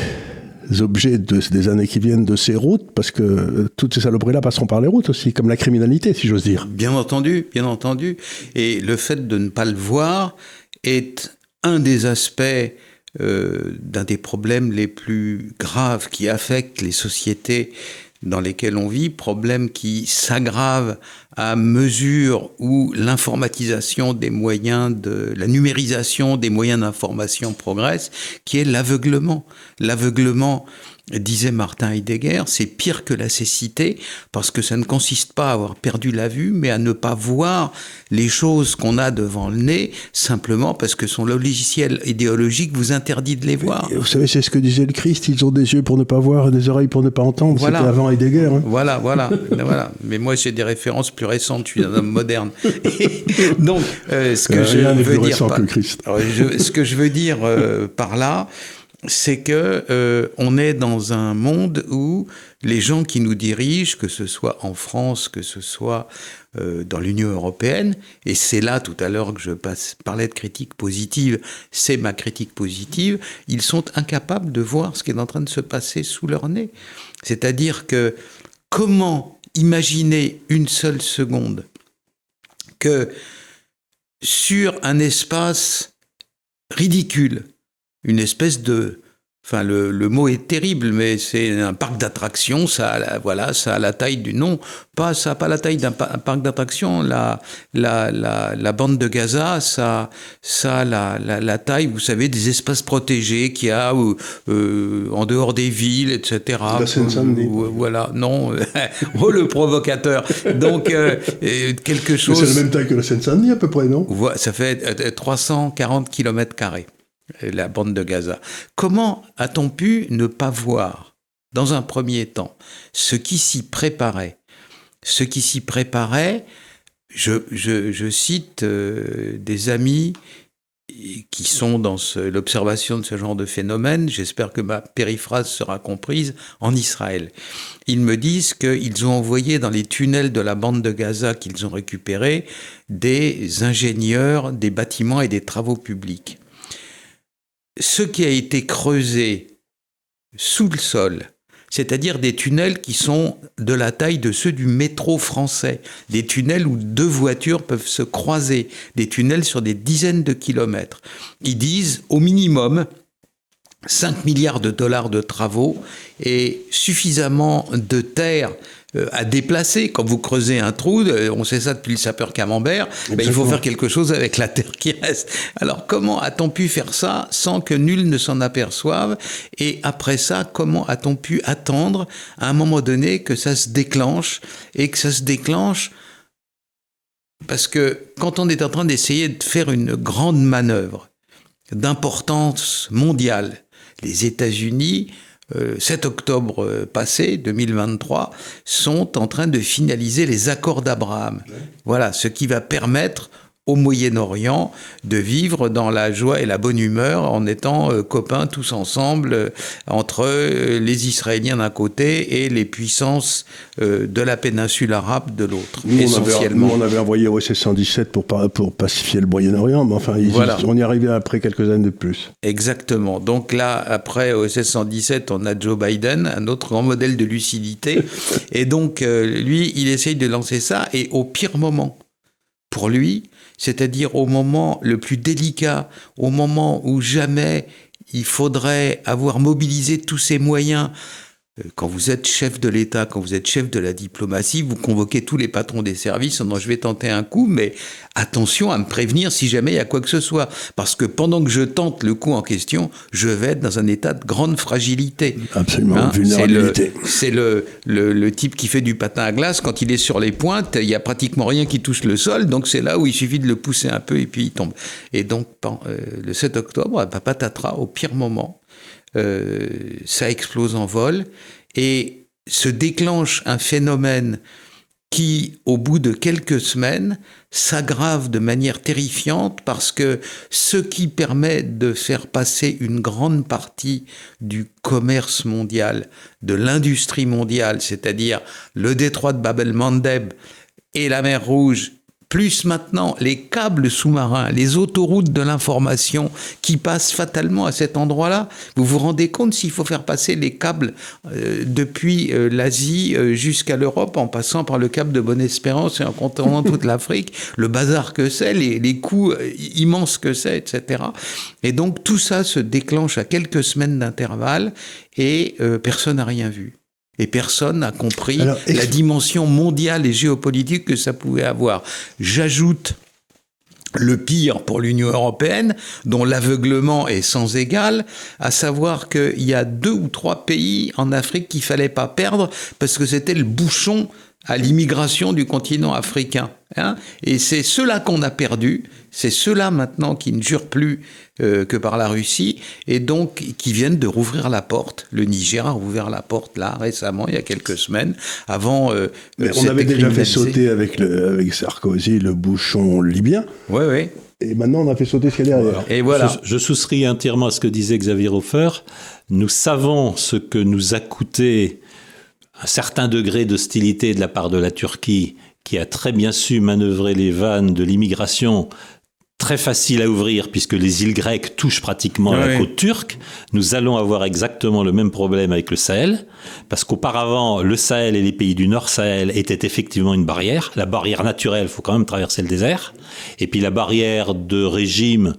objets des années qui viennent de ces routes, parce que toutes ces saloperies-là passeront par les routes aussi, comme la criminalité, si j'ose dire. Bien entendu, bien entendu. Et le fait de ne pas le voir est un des aspects d'un des problèmes les plus graves qui affectent les sociétés dans lesquelles on vit, problème qui s'aggrave à mesure où l'informatisation des moyens la numérisation des moyens d'information progresse, qui est l'aveuglement. L'aveuglement, disait Martin Heidegger, c'est pire que la cécité, parce que ça ne consiste pas à avoir perdu la vue, mais à ne pas voir les choses qu'on a devant le nez, simplement parce que son logiciel idéologique vous interdit de les voir. Vous savez, c'est ce que disait le Christ, ils ont des yeux pour ne pas voir et des oreilles pour ne pas entendre. Voilà. C'était avant Heidegger. Hein. Voilà. Mais moi, j'ai des références plus récentes, je suis un homme moderne. Et donc, ce que je veux dire ce que je veux dire par là, c'est que on est dans un monde où les gens qui nous dirigent, que ce soit en France, que ce soit dans l'Union européenne, et c'est là tout à l'heure que je parlais de critique positive, c'est ma critique positive, ils sont incapables de voir ce qui est en train de se passer sous leur nez. C'est-à-dire que comment imaginer une seule seconde que sur un espace ridicule, une espèce de... Enfin, le mot est terrible, mais c'est un parc d'attractions, ça a la taille du... Non, ça n'a pas la taille d'un parc d'attractions. La bande de Gaza, ça a la taille, vous savez, des espaces protégés qu'il y a en dehors des villes, etc. La Seine-Saint-Denis. Voilà, non. Oh, le provocateur. Donc, quelque chose... Mais c'est la même taille que la Seine-Saint-Denis, à peu près, non? Ça fait 340 km². La bande de Gaza. Comment a-t-on pu ne pas voir, dans un premier temps, ce qui s'y préparait? Ce qui s'y préparait, je cite des amis qui sont dans l'observation de ce genre de phénomène, j'espère que ma périphrase sera comprise, en Israël. Ils me disent qu'ils ont envoyé dans les tunnels de la bande de Gaza qu'ils ont récupérés des ingénieurs des bâtiments et des travaux publics. Ce qui a été creusé sous le sol, c'est-à-dire des tunnels qui sont de la taille de ceux du métro français, des tunnels où deux voitures peuvent se croiser, des tunnels sur des dizaines de kilomètres. Ils disent au minimum 5 milliards de dollars de travaux et suffisamment de terre à déplacer. Quand vous creusez un trou, on sait ça depuis le sapeur camembert, il faut faire quelque chose avec la terre qui reste. Alors comment a-t-on pu faire ça sans que nul ne s'en aperçoive? Et après ça, comment a-t-on pu attendre à un moment donné que ça se déclenche? Et que ça se déclenche parce que quand on est en train d'essayer de faire une grande manœuvre d'importance mondiale, les États-Unis, 7 octobre passé, 2023, sont en train de finaliser les accords d'Abraham. Voilà, ce qui va permettre au Moyen-Orient de vivre dans la joie et la bonne humeur en étant copains tous ensemble entre les Israéliens d'un côté et les puissances de la péninsule arabe de l'autre, essentiellement. Nous, on avait envoyé OSS 117 pour pacifier le Moyen-Orient, mais enfin, on y arrivait après quelques années de plus. Exactement. Donc là, après OSS 117, on a Joe Biden, un autre grand modèle de lucidité. Et donc, lui, il essaye de lancer ça, et au pire moment, pour lui, c'est-à-dire au moment le plus délicat, au moment où jamais il faudrait avoir mobilisé tous ses moyens quand vous êtes chef de l'État, quand vous êtes chef de la diplomatie, vous convoquez tous les patrons des services en disant je vais tenter un coup, mais attention à me prévenir si jamais il y a quoi que ce soit. Parce que pendant que je tente le coup en question, je vais être dans un état de grande fragilité. Absolument, vulnérabilité. C'est le type qui fait du patin à glace, quand il est sur les pointes, il n'y a pratiquement rien qui touche le sol, donc c'est là où il suffit de le pousser un peu et puis il tombe. Et donc le 7 octobre, patatras, au pire moment, ça explose en vol et se déclenche un phénomène qui, au bout de quelques semaines, s'aggrave de manière terrifiante parce que ce qui permet de faire passer une grande partie du commerce mondial, de l'industrie mondiale, c'est-à-dire le détroit de Bab el-Mandeb et la mer Rouge, plus maintenant les câbles sous-marins, les autoroutes de l'information qui passent fatalement à cet endroit-là. Vous vous rendez compte s'il faut faire passer les câbles depuis l'Asie jusqu'à l'Europe en passant par le cap de Bonne-Espérance et en contournant toute l'Afrique, le bazar que c'est, les coûts immenses que c'est, etc. Et donc tout ça se déclenche à quelques semaines d'intervalle et personne n'a rien vu. Et personne n'a compris la dimension mondiale et géopolitique que ça pouvait avoir. J'ajoute le pire pour l'Union européenne, dont l'aveuglement est sans égal, à savoir qu'il y a 2 ou 3 pays en Afrique qu'il ne fallait pas perdre parce que c'était le bouchon à l'immigration du continent africain. Et c'est ceux-là qu'on a perdus, c'est ceux-là maintenant qui ne jurent plus que par la Russie, et donc qui viennent de rouvrir la porte. Le Niger a rouvert la porte là récemment, il y a quelques semaines. Avant, mais on avait déjà fait sauter avec Sarkozy le bouchon libyen. Oui, oui. Et maintenant, on a fait sauter ce qu'il y a derrière. Et voilà. Je souscris entièrement à ce que disait Xavier Hofer. Nous savons ce que nous a coûté un certain degré d'hostilité de la part de la Turquie, qui a très bien su manœuvrer les vannes de l'immigration, très facile à ouvrir puisque les îles grecques touchent pratiquement à la côte turque. Nous allons avoir exactement le même problème avec le Sahel, parce qu'auparavant, le Sahel et les pays du Nord Sahel étaient effectivement une barrière. La barrière naturelle, il faut quand même traverser le désert. Et puis la barrière de régime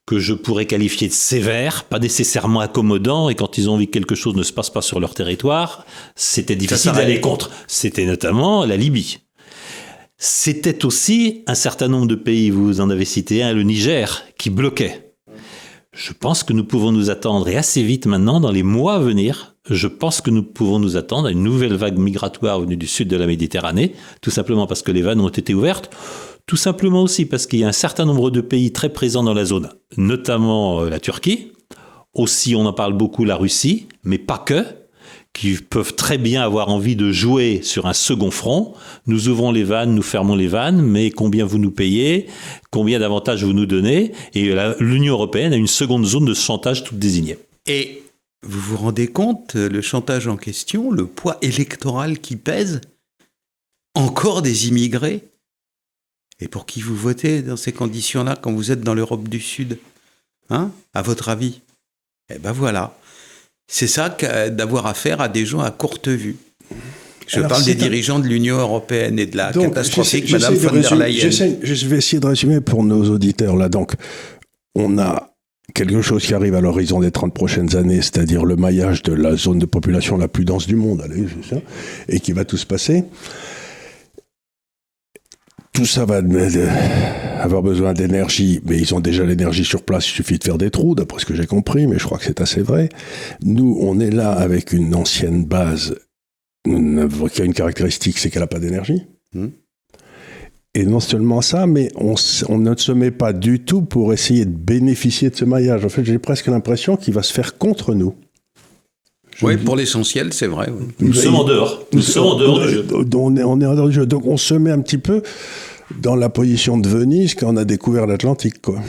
que je pourrais qualifier de sévère, pas nécessairement accommodant, et quand ils ont vu que quelque chose ne se passe pas sur leur territoire, c'était difficile d'aller contre. C'était notamment la Libye. C'était aussi un certain nombre de pays, vous en avez cité un, le Niger, qui bloquait. Je pense que nous pouvons nous attendre, et assez vite maintenant, dans les mois à venir, je pense que nous pouvons nous attendre à une nouvelle vague migratoire venue du sud de la Méditerranée, tout simplement parce que les vannes ont été ouvertes, tout simplement aussi parce qu'il y a un certain nombre de pays très présents dans la zone, notamment la Turquie, aussi on en parle beaucoup la Russie, mais pas que, qui peuvent très bien avoir envie de jouer sur un second front. Nous ouvrons les vannes, nous fermons les vannes, mais combien vous nous payez, combien d'avantages vous nous donnez, et l'Union européenne a une seconde zone de chantage toute désignée. Et vous vous rendez compte, le chantage en question, le poids électoral qui pèse, encore des immigrés. Et pour qui vous votez dans ces conditions-là quand vous êtes dans l'Europe du Sud, à votre avis? Eh ben voilà. C'est ça d'avoir affaire à des gens à courte vue. Je parle des dirigeants de l'Union européenne et de la catastrophique Madame von der Leyen. Je vais essayer de résumer pour nos auditeurs là. Donc, on a quelque chose qui arrive à l'horizon des 30 prochaines années, c'est-à-dire le maillage de la zone de population la plus dense du monde, allez, c'est ça, et qui va tout se passer. Tout ça va avoir besoin d'énergie, mais ils ont déjà l'énergie sur place, il suffit de faire des trous, d'après ce que j'ai compris, mais je crois que c'est assez vrai. Nous, on est là avec une ancienne base qui a une caractéristique, c'est qu'elle n'a pas d'énergie. Et non seulement ça, mais on ne se met pas du tout pour essayer de bénéficier de ce maillage. En fait, j'ai presque l'impression qu'il va se faire contre nous. Oui, pour l'essentiel, c'est vrai. Oui. Nous sommes en dehors. Nous sommes en dehors du jeu. On est en dehors du jeu. Donc on se met un petit peu dans la position de Venise quand on a découvert l'Atlantique, quoi.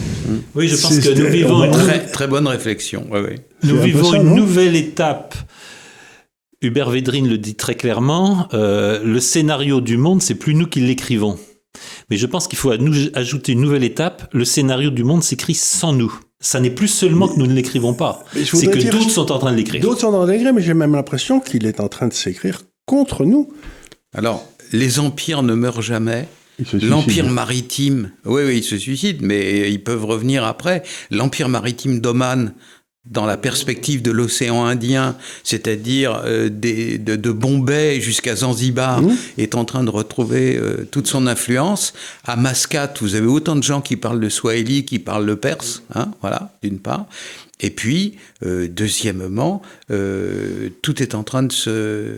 Oui, je pense que nous vivons une très bonne réflexion. Oui, oui. Nous vivons une nouvelle étape. Hubert Védrine le dit très clairement. Le scénario du monde, c'est plus nous qui l'écrivons. Mais je pense qu'il faut ajouter une nouvelle étape. Le scénario du monde s'écrit sans nous. Ça n'est plus seulement que nous ne l'écrivons pas, c'est que d'autres sont en train de l'écrire. D'autres sont en train de l'écrire, mais j'ai même l'impression qu'il est en train de s'écrire contre nous. Alors, les empires ne meurent jamais. L'empire maritime, oui, ils se suicident, mais ils peuvent revenir après. L'empire maritime d'Oman, dans la perspective de l'océan Indien, c'est-à-dire de Bombay jusqu'à Zanzibar, est en train de retrouver toute son influence. À Mascate, vous avez autant de gens qui parlent le swahili, qui parlent le perse, hein, voilà, d'une part. Et puis, deuxièmement, tout est en train de se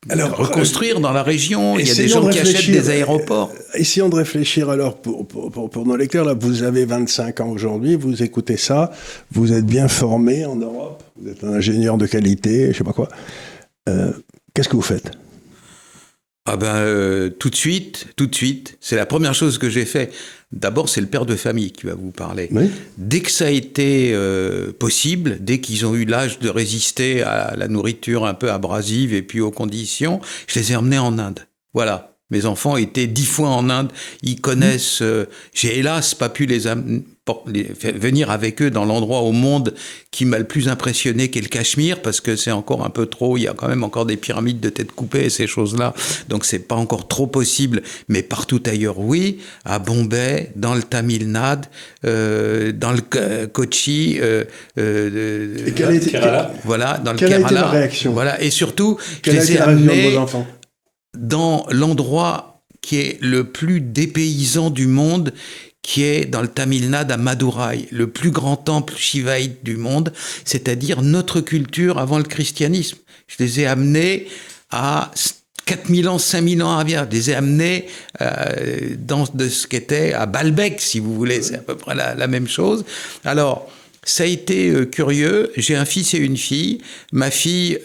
reconstruire dans la région. Il y a des gens qui achètent des aéroports. Essayons de réfléchir alors pour nos lecteurs. Là, vous avez 25 ans aujourd'hui, vous écoutez ça, vous êtes bien formé en Europe, vous êtes un ingénieur de qualité, je sais pas quoi. Qu'est-ce que vous faites ? Ah ben, tout de suite, c'est la première chose que j'ai fait. D'abord, c'est le père de famille qui va vous parler. Oui. Dès que ça a été possible, dès qu'ils ont eu l'âge de résister à la nourriture un peu abrasive et puis aux conditions, je les ai emmenés en Inde. Voilà. Mes enfants étaient 10 fois en Inde. Ils connaissent... j'ai hélas pas pu les venir avec eux dans l'endroit au monde qui m'a le plus impressionné, qu'est le Cachemire, parce que c'est encore un peu trop... Il y a quand même encore des pyramides de têtes coupées et ces choses-là. Donc c'est pas encore trop possible. Mais partout ailleurs, oui. À Bombay, dans le Tamil Nadu, dans le Kochi... et quelle était, voilà, dans le Kerala. Kerala. Quelle a été la réaction ? Voilà. Et surtout, je les ai amenés... de vos enfants ? Dans l'endroit qui est le plus dépaysant du monde, qui est dans le Tamil Nadu à Madurai, le plus grand temple shivaïte du monde, c'est-à-dire notre culture avant le christianisme. Je les ai amenés à 4000 ans, 5000 ans arrière. Je les ai amenés dans de ce qu'était à Baalbek, si vous voulez. C'est à peu près la même chose. Alors... Ça a été curieux. J'ai un fils et une fille. Ma fille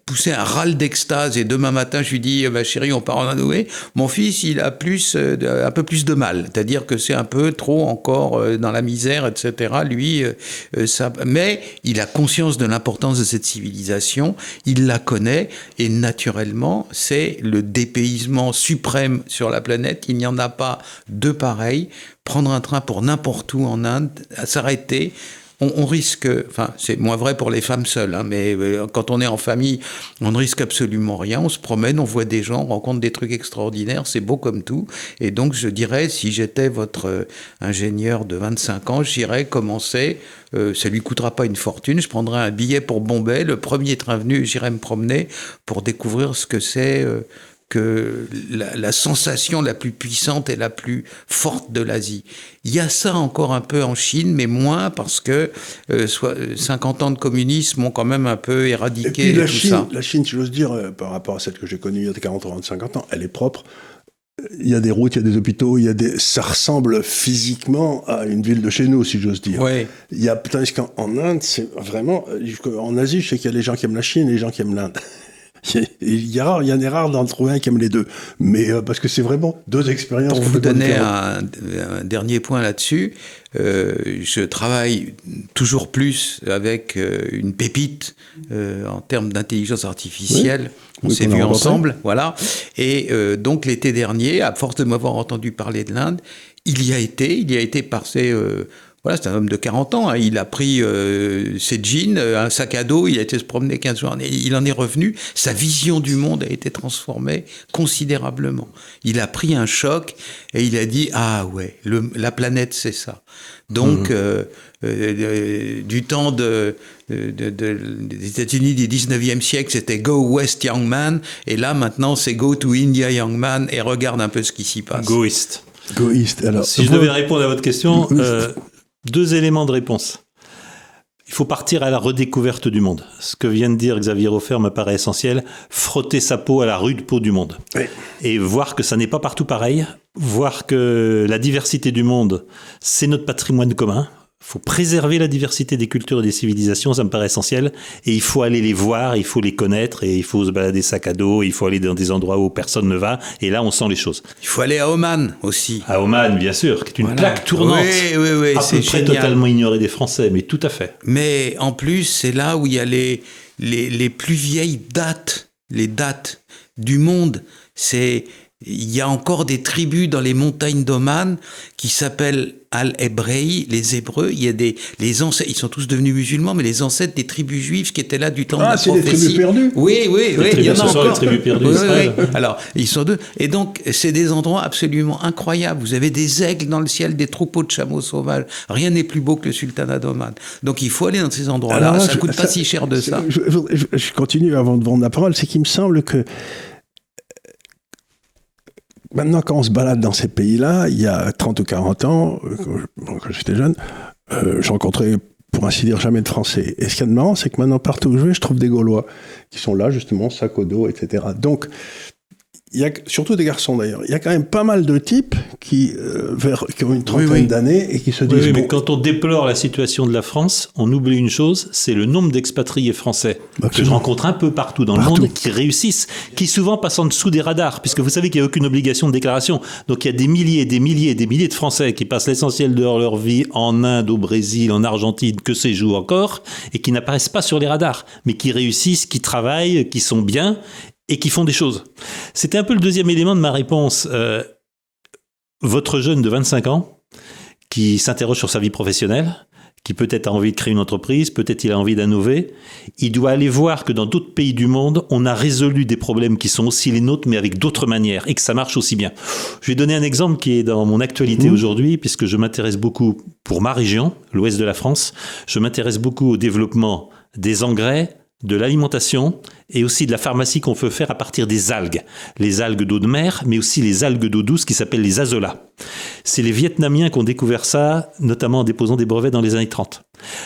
poussait un râle d'extase et demain matin, je lui dis « chérie, on part en Inde ». Mon fils, il a un peu plus de mal. C'est-à-dire que c'est un peu trop encore dans la misère, etc. Lui, mais il a conscience de l'importance de cette civilisation. Il la connaît et naturellement, c'est le dépaysement suprême sur la planète. Il n'y en a pas de pareil. Prendre un train pour n'importe où en Inde, s'arrêter, on risque, enfin c'est moins vrai pour les femmes seules, hein, mais quand on est en famille, on ne risque absolument rien, on se promène, on voit des gens, on rencontre des trucs extraordinaires, c'est beau comme tout, et donc je dirais, si j'étais votre ingénieur de 25 ans, j'irais commencer, ça lui coûtera pas une fortune, je prendrais un billet pour Bombay, le premier train venu, j'irais me promener pour découvrir ce que c'est... que la sensation la plus puissante et la plus forte de l'Asie. Il y a ça encore un peu en Chine, mais moins parce que 50 ans de communisme ont quand même un peu éradiqué et puis tout ça. La Chine, si j'ose dire, par rapport à celle que j'ai connue il y a 40 ans, 50 ans, elle est propre. Il y a des routes, il y a des hôpitaux, ça ressemble physiquement à une ville de chez nous, si j'ose dire. Ouais. Tandis qu'en Inde, c'est vraiment... En Asie, je sais qu'il y a les gens qui aiment la Chine et les gens qui aiment l'Inde. Il y en a rare d'en trouver un qui aime les deux. Mais parce que c'est vraiment deux expériences. Pour vous donner un dernier point là-dessus, je travaille toujours plus avec une pépite en termes d'intelligence artificielle. Oui. On s'est vus ensemble, voilà. Et donc l'été dernier, à force de m'avoir entendu parler de l'Inde, il y a été par ses... Voilà, c'est un homme de 40 ans, hein. Il a pris ses jeans, un sac à dos, il a été se promener 15 jours, et il en est revenu, sa vision du monde a été transformée considérablement. Il a pris un choc et il a dit « Ah ouais, la planète c'est ça ». Donc, du temps des États-Unis du 19e siècle, c'était « Go West, young man », et là maintenant c'est « Go to India, young man », et regarde un peu ce qui s'y passe. Go East. Go East. Alors, si je devais répondre à votre question... Deux éléments de réponse. Il faut partir à la redécouverte du monde. Ce que vient de dire Xavier Hofer me paraît essentiel. Frotter sa peau à la rude peau du monde. Oui. Et voir que ça n'est pas partout pareil. Voir que la diversité du monde, c'est notre patrimoine commun. Il faut préserver la diversité des cultures et des civilisations, ça me paraît essentiel. Et il faut aller les voir, il faut les connaître, et il faut se balader sac à dos, il faut aller dans des endroits où personne ne va, et là on sent les choses. Il faut aller à Oman aussi. À Oman, bien sûr, qui est une plaque tournante. Oui, à peu près totalement ignorée des Français, mais tout à fait. Mais en plus, c'est là où il y a les plus vieilles dates, les dates du monde. C'est il y a encore des tribus dans les montagnes d'Oman qui s'appellent Al-Hébraï, les Hébreux. Il y a les ancêtres, ils sont tous devenus musulmans, mais les ancêtres des tribus juives qui étaient là du temps de la prophétie. Ah, c'est les tribus perdues. Oui, il y en a encore. Les tribus perdues. Oui. Alors, ils sont deux. Et donc, c'est des endroits absolument incroyables. Vous avez des aigles dans le ciel, des troupeaux de chameaux sauvages. Rien n'est plus beau que le sultanat d'Oman. Donc, il faut aller dans ces endroits-là. Alors, ça coûte pas si cher de ça. Je continue avant de vendre la parole. C'est qu'il me semble que maintenant, quand on se balade dans ces pays-là, il y a 30 ou 40 ans, quand j'étais jeune, je rencontrais, pour ainsi dire, jamais de Français. Et ce qu'il y a de marrant, c'est que maintenant, partout où je vais, je trouve des Gaulois qui sont là, justement, sac au dos, etc. Donc, il y a, surtout des garçons d'ailleurs, il y a quand même pas mal de types qui ont une trentaine d'années et qui se disent... Oui, mais quand on déplore la situation de la France, on oublie une chose, c'est le nombre d'expatriés français que je rencontre un peu partout dans le monde qui réussissent, qui souvent passent en dessous des radars, puisque vous savez qu'il n'y a aucune obligation de déclaration. Donc il y a des milliers et des milliers et des milliers de Français qui passent l'essentiel de leur vie en Inde, au Brésil, en Argentine, que sais-je où encore, et qui n'apparaissent pas sur les radars, mais qui réussissent, qui travaillent, qui sont bien et qui font des choses. C'était un peu le deuxième élément de ma réponse. Votre jeune de 25 ans, qui s'interroge sur sa vie professionnelle, qui peut-être a envie de créer une entreprise, peut-être il a envie d'innover, il doit aller voir que dans d'autres pays du monde, on a résolu des problèmes qui sont aussi les nôtres, mais avec d'autres manières, et que ça marche aussi bien. Je vais donner un exemple qui est dans mon actualité aujourd'hui, puisque je m'intéresse beaucoup, pour ma région, l'ouest de la France, je m'intéresse beaucoup au développement des engrais, de l'alimentation et aussi de la pharmacie qu'on peut faire à partir des algues. Les algues d'eau de mer, mais aussi les algues d'eau douce qui s'appellent les azolas. C'est les Vietnamiens qui ont découvert ça, notamment en déposant des brevets dans les années 30.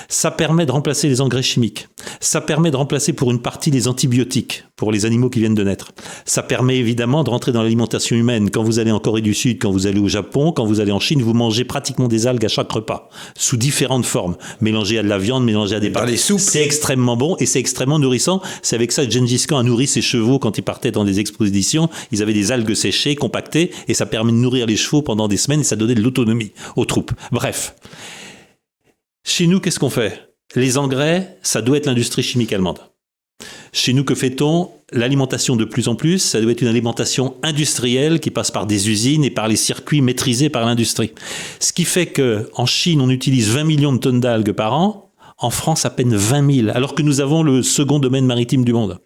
Ça permet de remplacer les engrais chimiques. Ça permet de remplacer pour une partie les antibiotiques pour les animaux qui viennent de naître. Ça permet évidemment de rentrer dans l'alimentation humaine. Quand vous allez en Corée du Sud, quand vous allez au Japon, quand vous allez en Chine, vous mangez pratiquement des algues à chaque repas, sous différentes formes. Mélangées à de la viande, mélangées à des pâtes. Les soupes. C'est extrêmement bon et c'est extrêmement nourrissant. C'est avec ça que Gengis Khan a nourri ses chevaux quand ils partaient dans des expéditions. Ils avaient des algues séchées, compactées, et ça permet de nourrir les chevaux pendant des semaines et ça donnait de l'autonomie aux troupes. Bref. Chez nous, qu'est-ce qu'on fait ? Les engrais, ça doit être l'industrie chimique allemande. Chez nous, que fait-on ? L'alimentation de plus en plus, ça doit être une alimentation industrielle qui passe par des usines et par les circuits maîtrisés par l'industrie. Ce qui fait qu'en Chine, on utilise 20 millions de tonnes d'algues par an, en France, à peine 20 000, alors que nous avons le second domaine maritime du monde.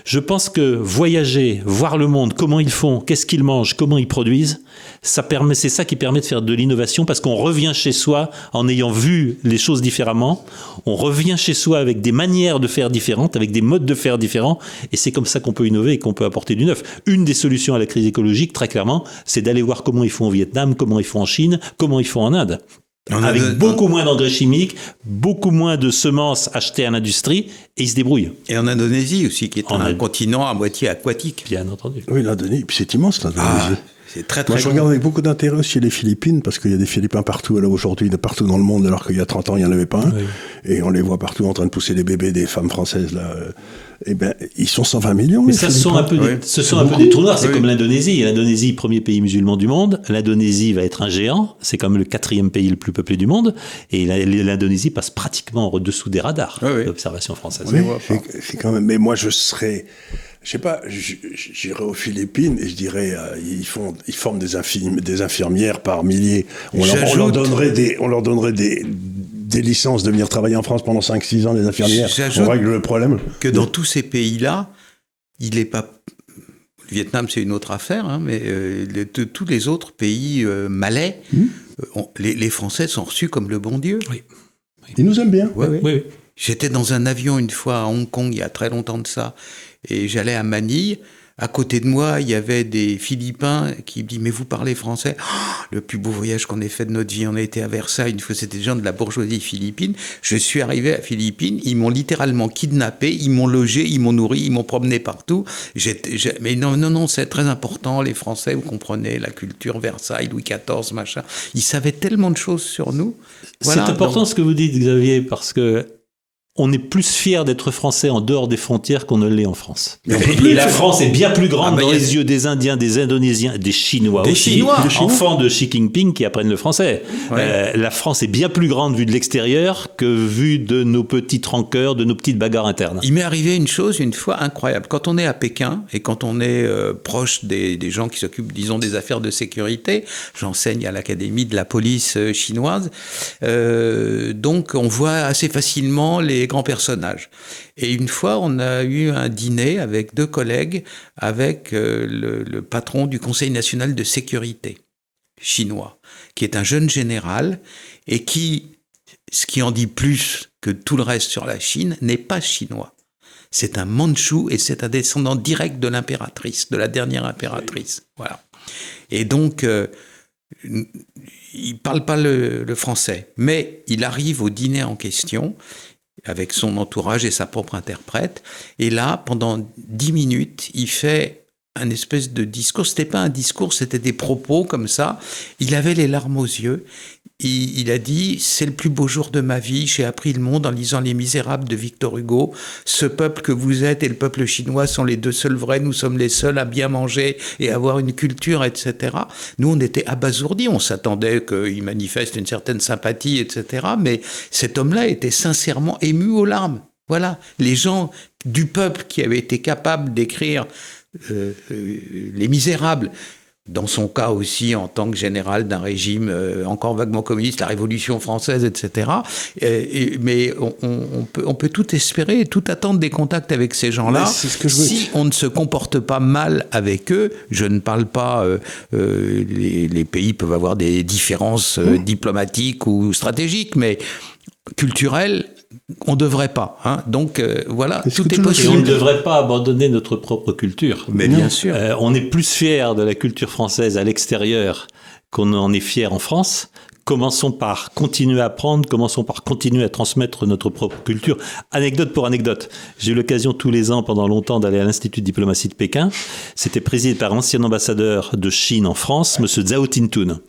Je pense que voyager, voir le monde, comment ils font, qu'est-ce qu'ils mangent, comment ils produisent, c'est ça qui permet de faire de l'innovation parce qu'on revient chez soi en ayant vu les choses différemment. On revient chez soi avec des manières de faire différentes, avec des modes de faire différents et c'est comme ça qu'on peut innover et qu'on peut apporter du neuf. Une des solutions à la crise écologique, très clairement, c'est d'aller voir comment ils font au Vietnam, comment ils font en Chine, comment ils font en Inde. Avec beaucoup moins d'engrais chimiques, beaucoup moins de semences achetées à l'industrie, et ils se débrouillent. Et en Indonésie aussi, qui est un continent à moitié aquatique. Bien entendu. Oui, l'Indonésie, puis c'est immense l'Indonésie. C'est très, très Moi, je regarde avec beaucoup d'intérêt aussi les Philippines, parce qu'il y a des Philippins partout, là, aujourd'hui, partout dans le monde, alors qu'il y a 30 ans, il n'y en avait pas un. Oui. Et on les voit partout en train de pousser des bébés, des femmes françaises, là. Eh ben, ils sont 120 millions. Mais ce sont un peu des trous noirs. C'est comme l'Indonésie. L'Indonésie, premier pays musulman du monde. L'Indonésie va être un géant. C'est comme le 4e pays le plus peuplé du monde. Et l'Indonésie passe pratiquement en dessous des radars d'observation française. Oui, c'est quand même. Mais moi, je serais. Je sais pas, j'irais aux Philippines et je dirais, ils forment des infirmières par milliers. On leur donnerait des licences de venir travailler en France pendant 5-6 ans, des infirmières. On règle le problème. Que dans tous ces pays-là, il n'est pas... Le Vietnam, c'est une autre affaire, hein, mais tous les autres pays malais, les Français sont reçus comme le bon Dieu. Oui. Ils nous aiment bien. Oui. J'étais dans un avion une fois à Hong Kong, il y a très longtemps de ça, et j'allais à Manille. À côté de moi, il y avait des Philippins qui me disent « Mais vous parlez français ?» Le plus beau voyage qu'on ait fait de notre vie, on a été à Versailles, une fois c'était des gens de la bourgeoisie philippine. Je suis arrivé à Philippines, ils m'ont littéralement kidnappé, ils m'ont logé, ils m'ont nourri, ils m'ont promené partout. Mais non, c'est très important, les Français, vous comprenez, la culture, Versailles, Louis XIV, machin. Ils savaient tellement de choses sur nous. Voilà, c'est important ce que vous dites, Xavier, parce que on est plus fier d'être français en dehors des frontières qu'on ne l'est en France. Et la France est bien plus grande dans les yeux des Indiens, des Indonésiens, des Chinois aussi, enfants de Xi Jinping qui apprennent le français. Ouais. La France est bien plus grande vue de l'extérieur que vue de nos petites rancœurs, de nos petites bagarres internes. Il m'est arrivé une chose une fois incroyable. Quand on est à Pékin et quand on est proche des gens qui s'occupent, disons, des affaires de sécurité, j'enseigne à l'Académie de la police chinoise, donc on voit assez facilement les grands personnages. Et une fois, on a eu un dîner avec 2 collègues, avec le patron du Conseil national de sécurité chinois, qui est un jeune général et qui, ce qui en dit plus que tout le reste sur la Chine, n'est pas chinois. C'est un Mandchou et c'est un descendant direct de l'impératrice, de la dernière impératrice. Voilà. Et donc, il parle pas le français, mais il arrive au dîner en question avec son entourage et sa propre interprète. Et là, pendant 10 minutes, il fait un espèce de discours. C'était pas un discours, c'était des propos comme ça. Il avait les larmes aux yeux. Il a dit « C'est le plus beau jour de ma vie. J'ai appris le monde en lisant Les Misérables de Victor Hugo. Ce peuple que vous êtes et le peuple chinois sont les 2 seuls vrais. Nous sommes les seuls à bien manger et avoir une culture, etc. » Nous, on était abasourdis. On s'attendait qu'il manifeste une certaine sympathie, etc. Mais cet homme-là était sincèrement ému aux larmes. Voilà. Les gens du peuple qui avaient été capables d'écrire Les Misérables, dans son cas aussi en tant que général d'un régime encore vaguement communiste, la Révolution française, etc. Mais on peut tout espérer et tout attendre des contacts avec ces gens-là. Si on ne se comporte pas mal avec eux, je ne parle pas, les pays peuvent avoir des différences diplomatiques ou stratégiques, mais culturelles, on ne devrait pas. Hein. Donc, voilà, tout est possible. Et on ne devrait pas abandonner notre propre culture. Mais bien sûr. On est plus fiers de la culture française à l'extérieur qu'on en est fiers en France. Commençons par continuer à apprendre, commençons par continuer à transmettre notre propre culture. Anecdote pour anecdote. J'ai eu l'occasion tous les ans, pendant longtemps, d'aller à l'Institut de diplomatie de Pékin. C'était présidé par l'ancien ambassadeur de Chine en France, M. Zhao Tintun.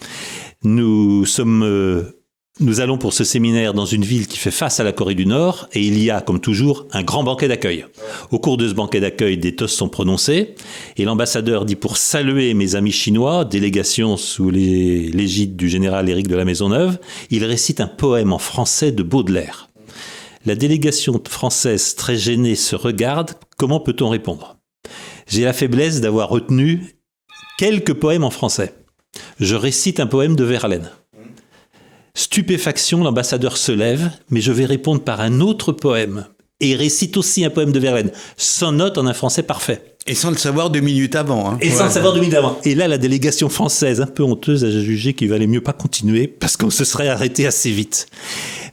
Nous allons pour ce séminaire dans une ville qui fait face à la Corée du Nord et il y a, comme toujours, un grand banquet d'accueil. Au cours de ce banquet d'accueil, des toasts sont prononcés et l'ambassadeur dit pour saluer mes amis chinois, délégation sous l'égide du général Éric de la Maisonneuve, il récite un poème en français de Baudelaire. La délégation française, très gênée, se regarde. Comment peut-on répondre ? J'ai la faiblesse d'avoir retenu quelques poèmes en français. Je récite un poème de Verlaine. Stupéfaction, l'ambassadeur se lève, mais je vais répondre par un autre poème. Et récite aussi un poème de Verlaine, sans note en un français parfait. Et sans le savoir 2 minutes avant. Hein. Et sans le savoir 2 minutes avant. Et là, la délégation française, un peu honteuse, a jugé qu'il valait mieux pas continuer, parce qu'on se serait arrêté assez vite.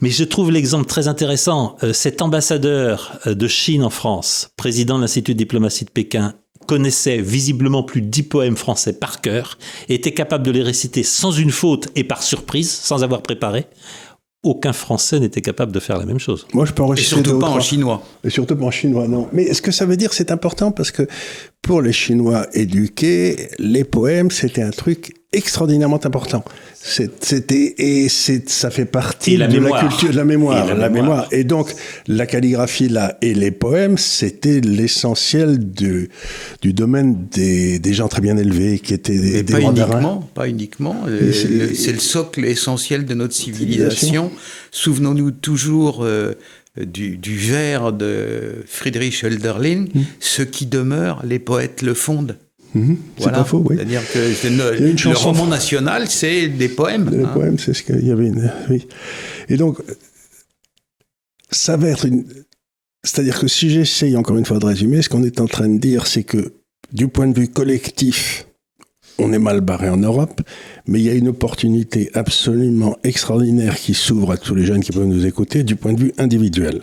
Mais je trouve l'exemple très intéressant. Cet ambassadeur de Chine en France, président de l'Institut de diplomatie de Pékin, connaissait visiblement plus de 10 poèmes français par cœur, était capable de les réciter sans une faute et par surprise, sans avoir préparé. Aucun Français n'était capable de faire la même chose. Moi, je peux enregistrer. Et surtout pas en chinois. Et surtout pas en chinois, non. Mais ce que ça veut dire, c'est important parce que pour les Chinois éduqués, les poèmes, c'était un truc extraordinairement important. Ça fait partie de la culture, de la mémoire. Et donc, la calligraphie là et les poèmes, c'était l'essentiel du domaine des gens très bien élevés qui étaient des mandarins. Pas uniquement. C'est le socle essentiel de notre civilisation. Souvenons-nous toujours du vers de Friedrich Hölderlin, ce qui demeure, les poètes le fondent. Voilà. C'est pas faux, oui. C'est-à-dire que le roman national, c'est des poèmes. Les poèmes, c'est ce qu'il y avait. Oui. Et donc, ça va être c'est-à-dire que si j'essaye encore une fois de résumer, ce qu'on est en train de dire, c'est que du point de vue collectif, on est mal barré en Europe, mais il y a une opportunité absolument extraordinaire qui s'ouvre à tous les jeunes qui peuvent nous écouter du point de vue individuel.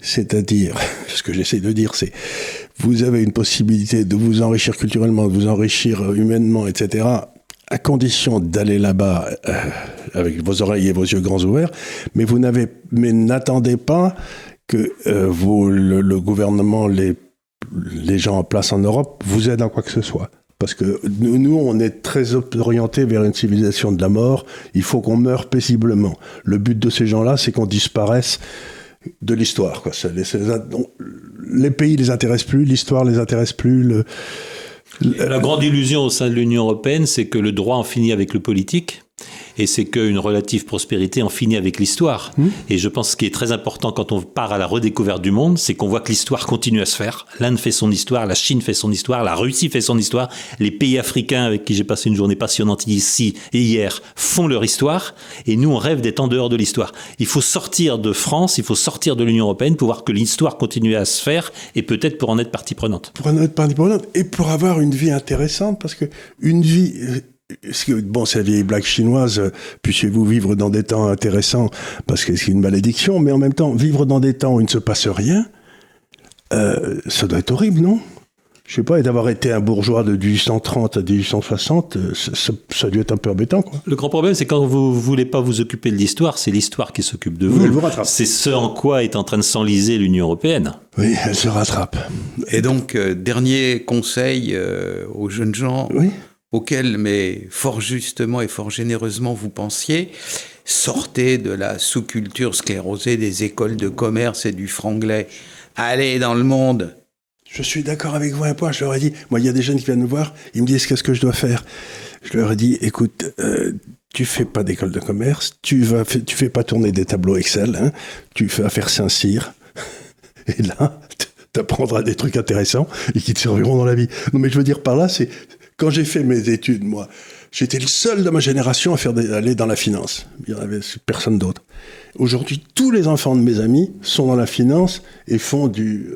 C'est-à-dire, ce que j'essaie de dire, c'est vous avez une possibilité de vous enrichir culturellement, de vous enrichir humainement, etc., à condition d'aller là-bas avec vos oreilles et vos yeux grands ouverts, mais n'attendez pas que le gouvernement, les gens en place en Europe vous aident en quoi que ce soit. Parce que nous, on est très orientés vers une civilisation de la mort. Il faut qu'on meure paisiblement. Le but de ces gens-là, c'est qu'on disparaisse de l'histoire, quoi. Les pays les intéressent plus, l'histoire les intéresse plus. La grande illusion au sein de l'Union européenne, c'est que le droit en finit avec le politique. Et c'est qu'une relative prospérité en finit avec l'histoire. Et je pense que ce qui est très important quand on part à la redécouverte du monde, c'est qu'on voit que l'histoire continue à se faire. L'Inde fait son histoire, la Chine fait son histoire, la Russie fait son histoire. Les pays africains avec qui j'ai passé une journée passionnante ici et hier font leur histoire. Et nous, on rêve d'être en dehors de l'histoire. Il faut sortir de France, il faut sortir de l'Union européenne pour voir que l'histoire continue à se faire et peut-être pour en être partie prenante. Pour en être partie prenante et pour avoir une vie intéressante, parce que une vie... Bon, c'est la vieille blague chinoise, puissiez-vous vivre dans des temps intéressants, parce que c'est une malédiction, mais en même temps, vivre dans des temps où il ne se passe rien, ça doit être horrible, non ? Je sais pas, et d'avoir été un bourgeois de 1830 à 1860, ça a dû être un peu embêtant, quoi. Le grand problème, c'est quand vous voulez pas vous occuper de l'histoire, c'est l'histoire qui s'occupe de vous. Elle vous rattrape. C'est ce en quoi est en train de s'enliser l'Union européenne. Oui, elle se rattrape. Et donc, dernier conseil aux jeunes gens... Oui. Auquel, mais fort justement et fort généreusement vous pensiez, sortez de la sous-culture sclérosée des écoles de commerce et du franglais. Allez dans le monde. Je suis d'accord avec vous à un point, je leur ai dit, moi il y a des jeunes qui viennent me voir, ils me disent qu'est-ce que je dois faire. Je leur ai dit, écoute, tu fais pas d'école de commerce, tu fais pas tourner des tableaux Excel, hein, tu vas faire Saint-Cyr, et là, t'apprendras des trucs intéressants et qui te serviront dans la vie. Non mais je veux dire par là, c'est... Quand j'ai fait mes études, moi, j'étais le seul de ma génération à aller dans la finance. Il n'y en avait personne d'autre. Aujourd'hui, tous les enfants de mes amis sont dans la finance et font du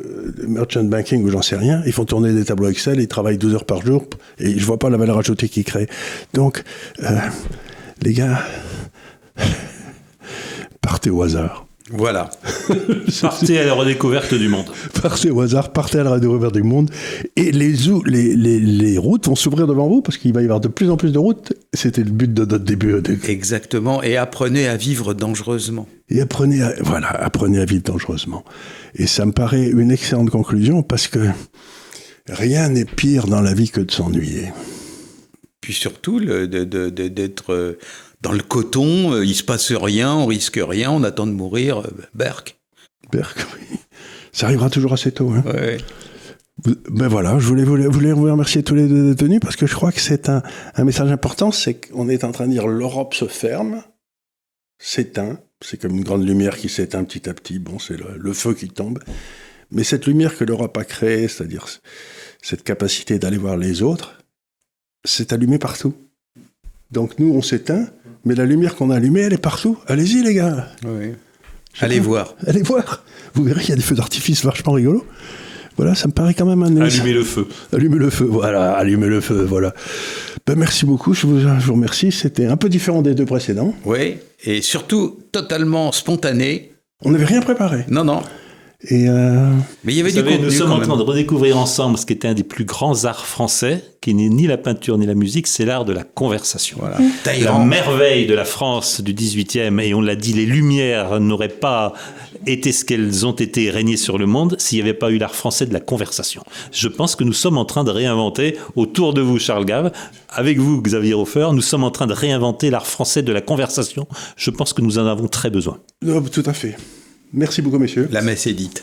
merchant banking ou j'en sais rien. Ils font tourner des tableaux Excel, ils travaillent 12 heures par jour et je vois pas la valeur ajoutée qu'ils créent. Donc, les gars, partez au hasard. Voilà. Partez à la redécouverte du monde. Partez au hasard, partez à la redécouverte du monde. Et les routes vont s'ouvrir devant vous parce qu'il va y avoir de plus en plus de routes. C'était le but de notre début. Exactement. Et apprenez à vivre dangereusement. Et apprenez à vivre dangereusement. Et ça me paraît une excellente conclusion parce que rien n'est pire dans la vie que de s'ennuyer. Puis surtout, d'être... Dans le coton, il se passe rien, on risque rien, on attend de mourir. Berk, oui. Ça arrivera toujours assez tôt. Hein. Ouais. Ben voilà, je voulais vous remercier tous les deux d'être venus parce que je crois que c'est un message important, c'est qu'on est en train de dire l'Europe se ferme, s'éteint, c'est comme une grande lumière qui s'éteint petit à petit, bon, c'est le feu qui tombe. Mais cette lumière que l'Europe a créée, c'est-à-dire cette capacité d'aller voir les autres, c'est allumé partout. Donc nous, on s'éteint, mais la lumière qu'on a allumée, elle est partout. Allez-y, les gars. Oui. Allez voir. Allez voir. Vous verrez qu'il y a des feux d'artifice vachement rigolos. Voilà, ça me paraît quand même un... Allumez le feu. Allumez le feu, voilà. Allumez le feu, voilà. Ben, merci beaucoup, je vous remercie. C'était un peu différent des deux précédents. Oui, et surtout totalement spontané. On n'avait rien préparé. Non. Et Mais il y avait du savez, contenu. Nous sommes en train de redécouvrir ensemble ce qui était un des plus grands arts français, qui n'est ni la peinture ni la musique, c'est l'art de la conversation. Voilà. La merveille de la France du 18e, et on l'a dit, les Lumières n'auraient pas été ce qu'elles ont été régnées sur le monde s'il n'y avait pas eu l'art français de la conversation. Je pense que nous sommes en train de réinventer, autour de vous Charles Gave, avec vous Xavier Hofer, nous sommes en train de réinventer l'art français de la conversation. Je pense que nous en avons très besoin. tout à fait. Merci beaucoup, messieurs. La messe est dite.